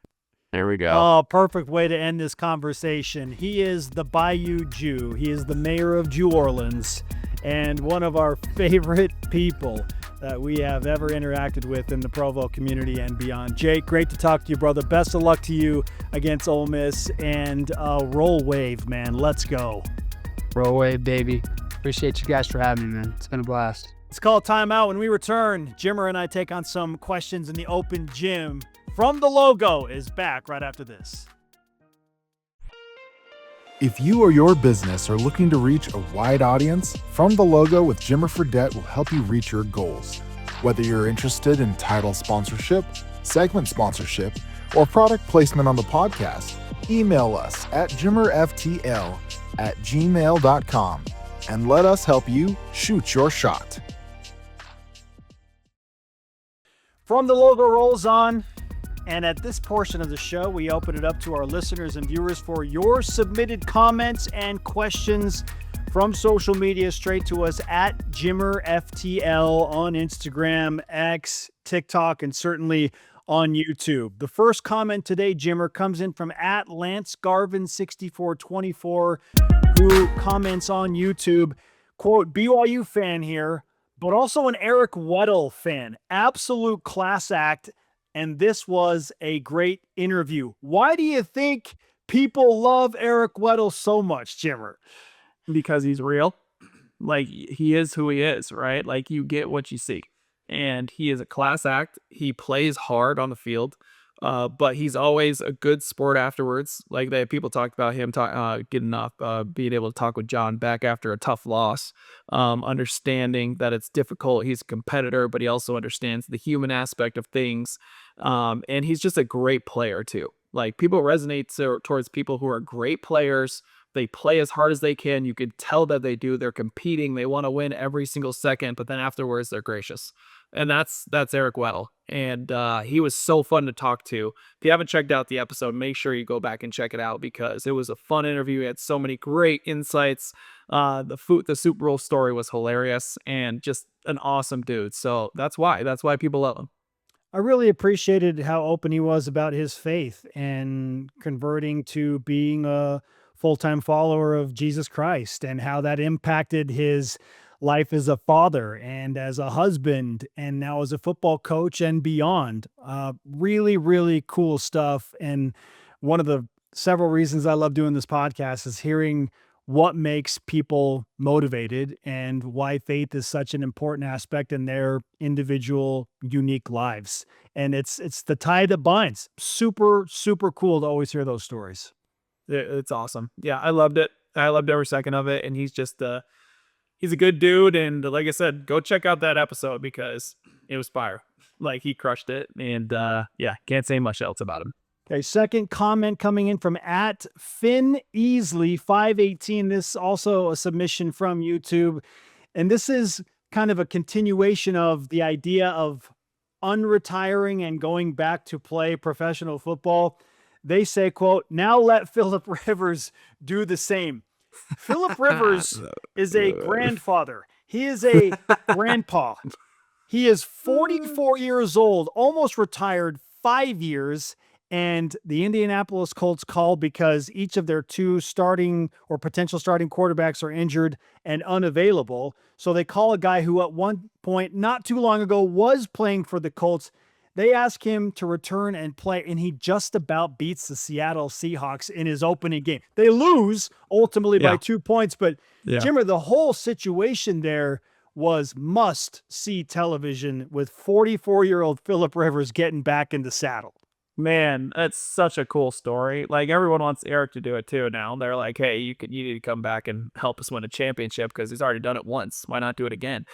Speaker 7: There we go.
Speaker 5: Oh, perfect way to end this conversation. He is the Bayou Jew. He is the mayor of New Orleans and one of our favorite people that we have ever interacted with in the Provo community and beyond. Jake, great to talk to you, brother. Best of luck to you against Ole Miss, and roll wave, man. Let's go.
Speaker 1: Roll wave, baby. Appreciate you guys for having me, man. It's been a blast.
Speaker 5: Let's call a timeout. When we return, Jimmer and I take on some questions in the open gym. From the Logo is back right after this.
Speaker 4: If you or your business are looking to reach a wide audience, From the Logo with Jimmer Fredette will help you reach your goals. Whether you're interested in title sponsorship, segment sponsorship, or product placement on the podcast, email us at jimmerftl@gmail.com and let us help you shoot your shot.
Speaker 5: From the Logo rolls on. And at this portion of the show, we open it up to our listeners and viewers for your submitted comments and questions from social media straight to us at JimmerFTL on Instagram, X, TikTok, and certainly on YouTube. The first comment today, Jimmer, comes in from at Lance Garvin 6424, who comments on YouTube, quote, BYU fan here, but also an Eric Weddle fan. Absolute class act. And this was a great interview. Why do you think people love Eric Weddle so much, Jimmer?
Speaker 6: Because he's real. Like, he is who he is, right? Like, you get what you see. And he is a class act. He plays hard on the field, but he's always a good sport afterwards. Like, people talked about him getting up, being able to talk with John Beck after a tough loss, understanding that it's difficult. He's a competitor, but he also understands the human aspect of things. And he's just a great player too. Like, people resonate towards people who are great players. They play as hard as they can. You can tell that they do. They're competing. They want to win every single second, but then afterwards they're gracious. And that's Eric Weddle. And he was so fun to talk to. If you haven't checked out the episode, make sure you go back and check it out because it was a fun interview. He had so many great insights. The Super Bowl story was hilarious and just an awesome dude. So that's why people love him.
Speaker 5: I really appreciated how open he was about his faith and converting to being a full-time follower of Jesus Christ and how that impacted his life as a father and as a husband and now as a football coach and beyond. Really, really cool stuff. And one of the several reasons I love doing this podcast is hearing what makes people motivated and why faith is such an important aspect in their individual, unique lives. And it's the tie that binds. Super, super cool to always hear those stories.
Speaker 6: It's awesome. Yeah, I loved it. I loved every second of it. And he's just he's a good dude. And like I said, go check out that episode because it was fire. Like, he crushed it. And yeah, can't say much else about him.
Speaker 5: Okay, second comment coming in from at Finn Easley 518. This also a submission from YouTube. And this is kind of a continuation of the idea of unretiring and going back to play professional football. They say, quote, now let Philip Rivers do the same. Philip Rivers is a grandfather. He is a grandpa. He is 44 years old, almost retired 5 years. And the Indianapolis Colts called because each of their two starting or potential starting quarterbacks are injured and unavailable. So they call a guy who at one point, not too long ago, was playing for the Colts. They ask him to return and play, and he just about beats the Seattle Seahawks in his opening game. They lose ultimately by 2 points, but Jimmer, the whole situation there was must-see television with 44-year-old Philip Rivers getting back in the saddle.
Speaker 6: Man, that's such a cool story. Like, everyone wants Eric to do it too now. They're like, hey, you need to come back and help us win a championship because he's already done it once. Why not do it again?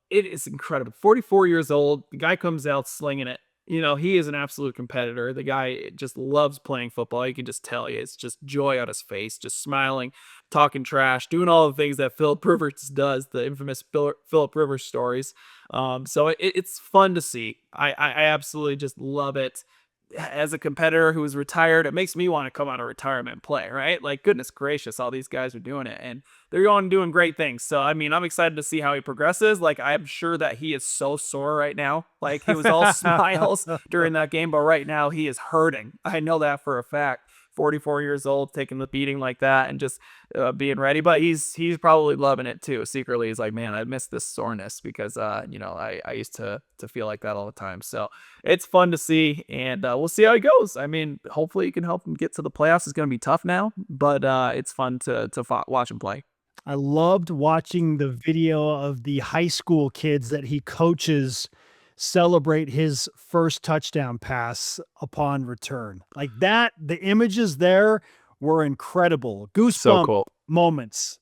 Speaker 6: It is incredible. 44 years old. The guy comes out slinging it. You know, he is an absolute competitor. The guy just loves playing football. You can just tell it's just joy on his face, just smiling, talking trash, doing all the things that Philip Rivers does, the infamous Philip Rivers stories. So it's fun to see. I absolutely just love it. As a competitor who is retired, it makes me want to come out of retirement and play, right? Like, goodness gracious, all these guys are doing it and they're going and doing great things. So, I mean, I'm excited to see how he progresses. Like, I'm sure that he is so sore right now. Like, he was all smiles during that game, but right now he is hurting. I know that for a fact. 44 years old, taking the beating like that and just being ready. But he's probably loving it too. Secretly, he's like, man, I miss this soreness because, I used to feel like that all the time. So it's fun to see, and we'll see how he goes. I mean, hopefully you can help him get to the playoffs. It's going to be tough now, but it's fun to watch him play.
Speaker 5: I loved watching the video of the high school kids that he coaches celebrate his first touchdown pass upon return. Like that, the images there were incredible. Goosebump
Speaker 6: cool.
Speaker 5: moments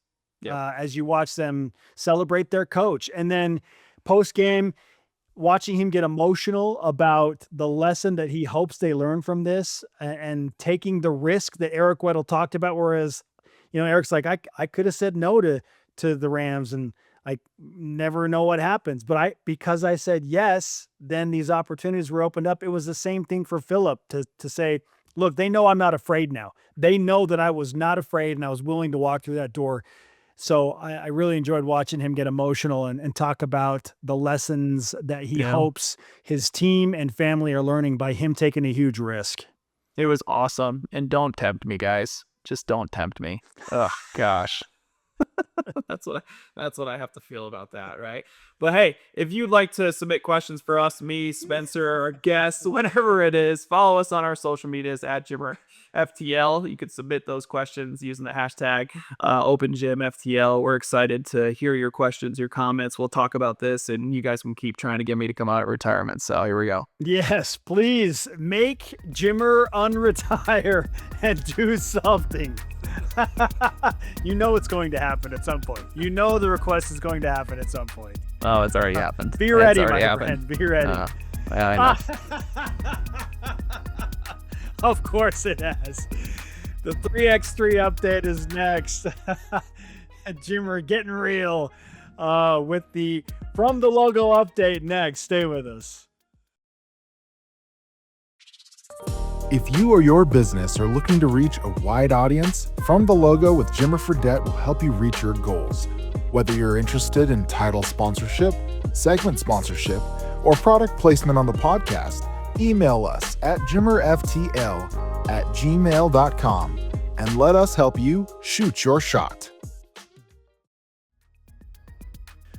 Speaker 5: as you watch them celebrate their coach. And then post game, watching him get emotional about the lesson that he hopes they learn from this and taking the risk that Eric Weddle talked about. Whereas, Eric's like, I could have said no to the Rams and I never know what happens, but because I said yes, then these opportunities were opened up. It was the same thing for Philip to say, look, they know I'm not afraid now. They know that I was not afraid and I was willing to walk through that door. So I really enjoyed watching him get emotional and talk about the lessons that he hopes his team and family are learning by him taking a huge risk.
Speaker 6: It was awesome. And don't tempt me, guys. Just don't tempt me. Oh, gosh. That's what I have to feel about that, right? But hey, if you'd like to submit questions for us, me, Spencer, or guests, whatever it is, follow us on our social medias at JimmerFTL. You could submit those questions using the hashtag OpenGymFTL. We're excited to hear your questions, your comments. We'll talk about this, and you guys can keep trying to get me to come out of retirement. So here we go.
Speaker 5: Yes, please make Jimmer unretire and do something. You know it's going to happen at some point. You know the request is going to happen at some point.
Speaker 6: Oh, it's already happened.
Speaker 5: Be ready, my friend. Be ready.
Speaker 6: I know.
Speaker 5: Of course it has. The 3x3 update is next. Jimmer getting real with the From the Logo update next. Stay with us.
Speaker 4: If you or your business are looking to reach a wide audience, From the Logo with Jimmer Fredette will help you reach your goals. Whether you're interested in title sponsorship, segment sponsorship, or product placement on the podcast, email us at jimmerftl@gmail.com and let us help you shoot your shot.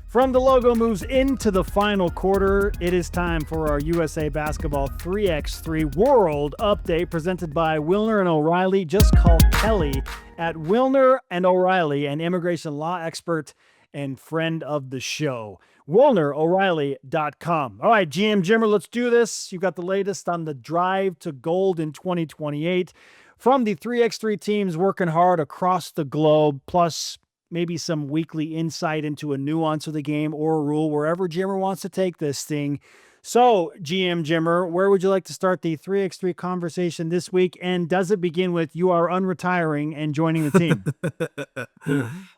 Speaker 5: From the Logo moves into the final quarter. It is time for our USA Basketball 3x3 World Update presented by Wilner and O'Reilly. Just call Kelly at Wilner and O'Reilly, an immigration law expert and friend of the show. WilnerO'Reilly.com. All right, GM Jimmer, let's do this. You've got the latest on the drive to gold in 2028 from the 3x3 teams working hard across the globe, plus maybe some weekly insight into a nuance of the game or a rule, wherever Jimmer wants to take this thing. So, GM Jimmer, where would you like to start the 3x3 conversation this week? And does it begin with you are unretiring and joining the team?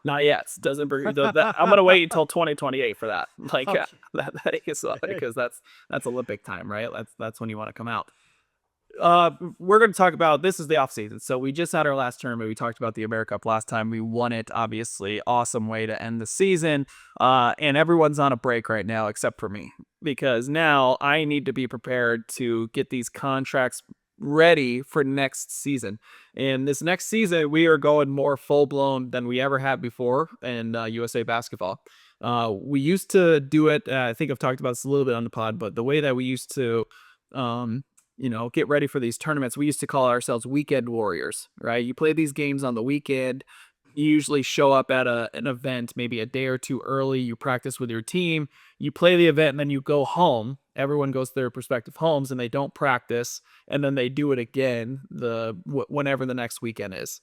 Speaker 6: Not yet. Doesn't bring I'm going to wait until 2028 for that. Like
Speaker 5: Okay.
Speaker 6: that is because that's Olympic time, right? That's when you want to come out. We're going to talk about, this is the off season. So we just had our last tournament. We talked about the AmeriCup last time. We won it, obviously. Awesome way to end the season. And everyone's on a break right now, except for me, because now I need to be prepared to get these contracts ready for next season. And this next season, we are going more full blown than we ever had before in USA Basketball. We used to do it. I think I've talked about this a little bit on the pod, but the way that we used to, get ready for these tournaments, we used to call ourselves weekend warriors, right? You play these games on the weekend. You usually show up at an event maybe a day or two early. You practice with your team. You play the event, and then you go home. Everyone goes to their respective homes, and they don't practice, and then they do it again whenever the next weekend is.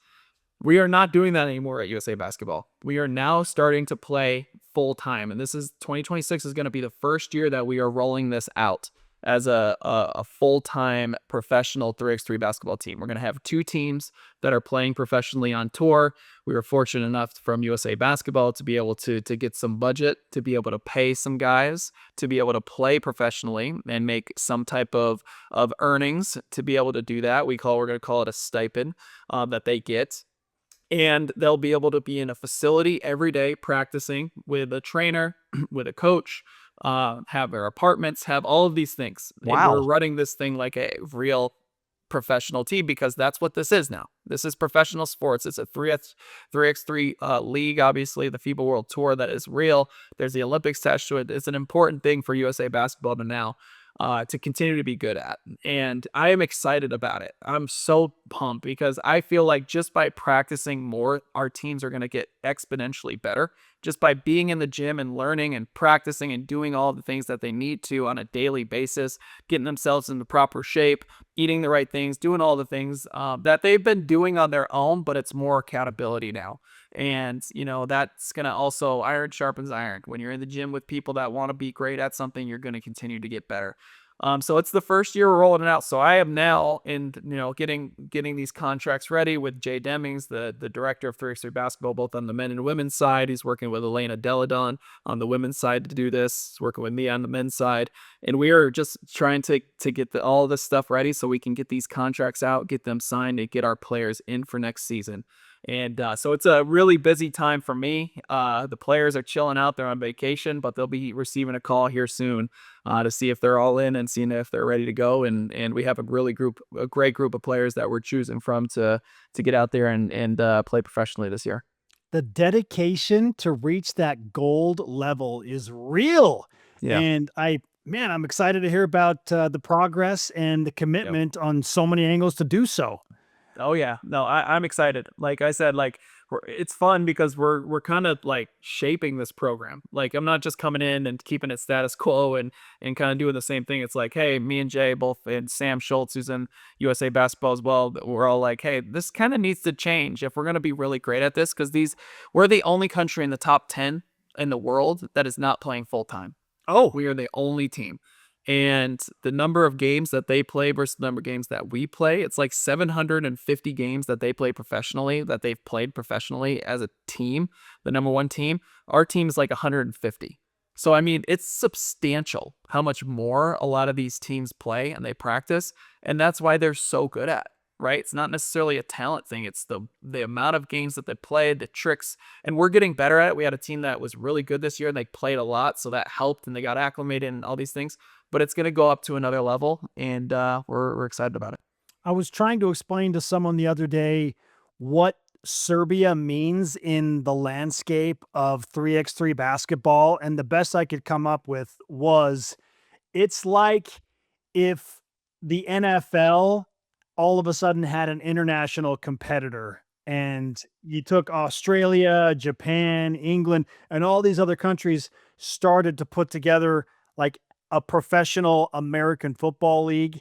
Speaker 6: We are not doing that anymore at USA Basketball. We are now starting to play full time, and this is 2026 is going to be the first year that we are rolling this out. as a full-time professional 3x3 basketball team. We're going to have 2 teams that are playing professionally on tour. We were fortunate enough from USA Basketball to be able to get some budget, to be able to pay some guys, to be able to play professionally and make some type of earnings to be able to do that. We're going to call it a stipend that they get. And they'll be able to be in a facility every day practicing with a trainer, with a coach, have their apartments, have all of these things. And
Speaker 5: Wow.
Speaker 6: we're running this thing like a real professional team because that's what this is now. This is professional sports. It's a 3x3 league, obviously, the FIBA World Tour that is real. There's the Olympics attached to it. It's an important thing for USA Basketball to continue to be good at. And I am excited about it. I'm so pumped because I feel like just by practicing more, our teams are going to get exponentially better. Just by being in the gym and learning and practicing and doing all the things that they need to on a daily basis, getting themselves in the proper shape, eating the right things, doing all the things that they've been doing on their own, but it's more accountability now. And, that's going to also, iron sharpens iron. When you're in the gym with people that want to be great at something, you're going to continue to get better. So it's the first year we're rolling it out. So I am now getting these contracts ready with Jay Demings, the director of 3x3 basketball, both on the men and women's side. He's working with Elena Deladon on the women's side to do this. He's working with me on the men's side. And we are just trying to get all this stuff ready so we can get these contracts out, get them signed, and get our players in for next season. And so it's a really busy time for me. The players are chilling out. They're on vacation, but they'll be receiving a call here soon to see if they're all in and seeing if they're ready to go. And we have a great group of players that we're choosing from to get out there and play professionally this year.
Speaker 5: The dedication to reach that gold level is real.
Speaker 6: Yeah.
Speaker 5: And I'm excited to hear about the progress and the commitment on so many angles to do so.
Speaker 6: Oh yeah, no, I'm excited. Like I said, it's fun because we're kind of like shaping this program. Like I'm not just coming in and keeping it status quo and kind of doing the same thing. It's like, hey, me and Jay both, and Sam Schultz, who's in USA Basketball as well, we're all like, hey, this kind of needs to change if we're gonna be really great at this, because we're the only country in the top 10 in the world that is not playing full time.
Speaker 5: Oh,
Speaker 6: We are the only team. And the number of games that they play versus the number of games that we play, it's like 750 games that they play professionally, that they've played professionally as a team, the number one team. Our team is like 150. So, I mean, it's substantial how much more a lot of these teams play and they practice. And that's why they're so good at it, right? It's not necessarily a talent thing. It's the amount of games that they played, the tricks, and we're getting better at it. We had a team that was really good this year and they played a lot. So that helped and they got acclimated and all these things. But it's going to go up to another level, and we're excited about it.
Speaker 5: I was trying to explain to someone the other day what Serbia means in the landscape of 3x3 basketball, and the best I could come up with was it's like if the NFL all of a sudden had an international competitor, and you took Australia, Japan, England, and all these other countries started to put together like a professional American football league,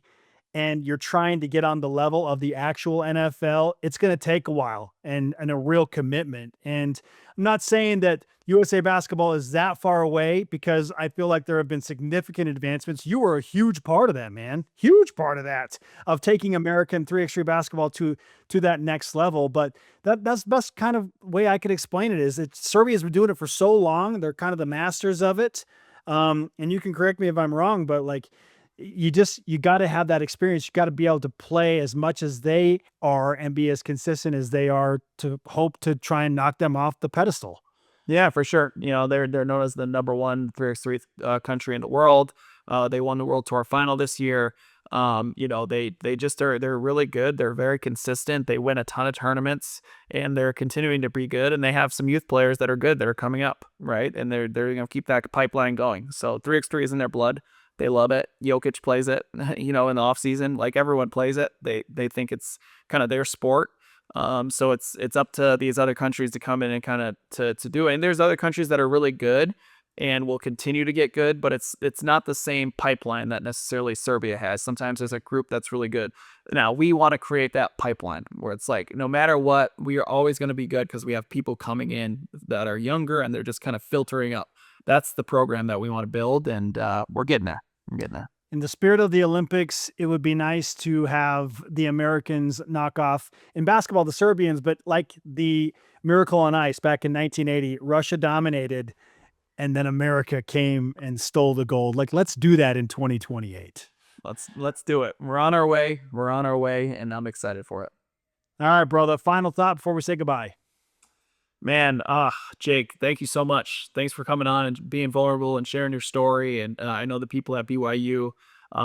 Speaker 5: and you're trying to get on the level of the actual NFL. It's going to take a while and a real commitment. And I'm not saying that USA Basketball is that far away, because I feel like there have been significant advancements. You were a huge part of that, man. Huge part of that, of taking American 3x3 basketball to that next level. But that's the best kind of way I could explain it, is that Serbia's been doing it for so long. They're kind of the masters of it. And you can correct me if I'm wrong, but like you got to have that experience. You got to be able to play as much as they are and be as consistent as they are to hope to try and knock them off the pedestal.
Speaker 6: Yeah, for sure. They're known as the number one 3x3 country in the world. They won the World Tour final this year. They're really good. They're very consistent. They win a ton of tournaments, and they're continuing to be good. And they have some youth players that are good that are coming up, right? And they're going to keep that pipeline going. So 3x3 is in their blood. They love it. Jokic plays it, in the off season, like everyone plays it. They think it's kind of their sport. So it's up to these other countries to come in and kind of to do it. And there's other countries that are really good and will continue to get good, but it's not the same pipeline that necessarily Serbia has. Sometimes there's a group that's really good. Now we want to create that pipeline where it's like, no matter what, we are always going to be good because we have people coming in that are younger and they're just kind of filtering up. That's the program that we want to build, and we're getting there.
Speaker 5: in the spirit of the Olympics, it would be nice to have the Americans knock off in basketball the Serbians, but like the Miracle on Ice back in 1980, Russia dominated, and then America came and stole the gold. Like, let's do that in 2028.
Speaker 6: Let's do it. We're on our way. We're on our way, and I'm excited for it.
Speaker 5: All right, brother. Final thought before we say goodbye.
Speaker 6: Man, Jake, thank you so much. Thanks for coming on and being vulnerable and sharing your story. And I know the people at BYU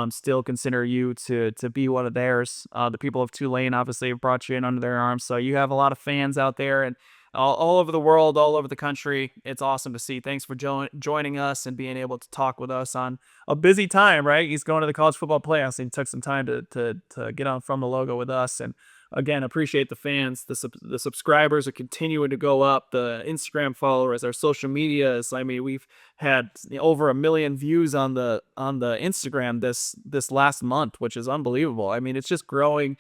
Speaker 6: still consider you to be one of theirs. The people of Tulane obviously have brought you in under their arms. So you have a lot of fans out there and all over the world, all over the country. It's awesome to see. Thanks for joining us and being able to talk with us on a busy time, right? He's going to the college football playoffs and he took some time to get on From the Logo with us. And again, appreciate the fans. The subscribers are continuing to go up. The Instagram followers, our social medias. I mean, we've had over 1 million views on the Instagram this last month, which is unbelievable. I mean, it's just growing.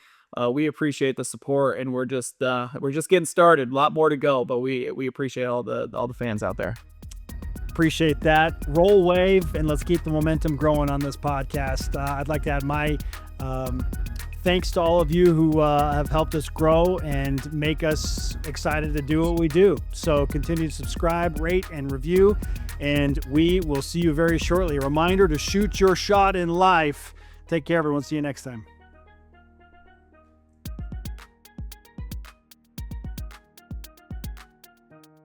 Speaker 6: We appreciate the support, and we're just getting started. A lot more to go, but we appreciate all the fans out there.
Speaker 5: Appreciate that. Roll wave, and let's keep the momentum growing on this podcast. I'd like to add my thanks to all of you who have helped us grow and make us excited to do what we do. So continue to subscribe, rate, and review, and we will see you very shortly. A reminder to shoot your shot in life. Take care, everyone. See you next time.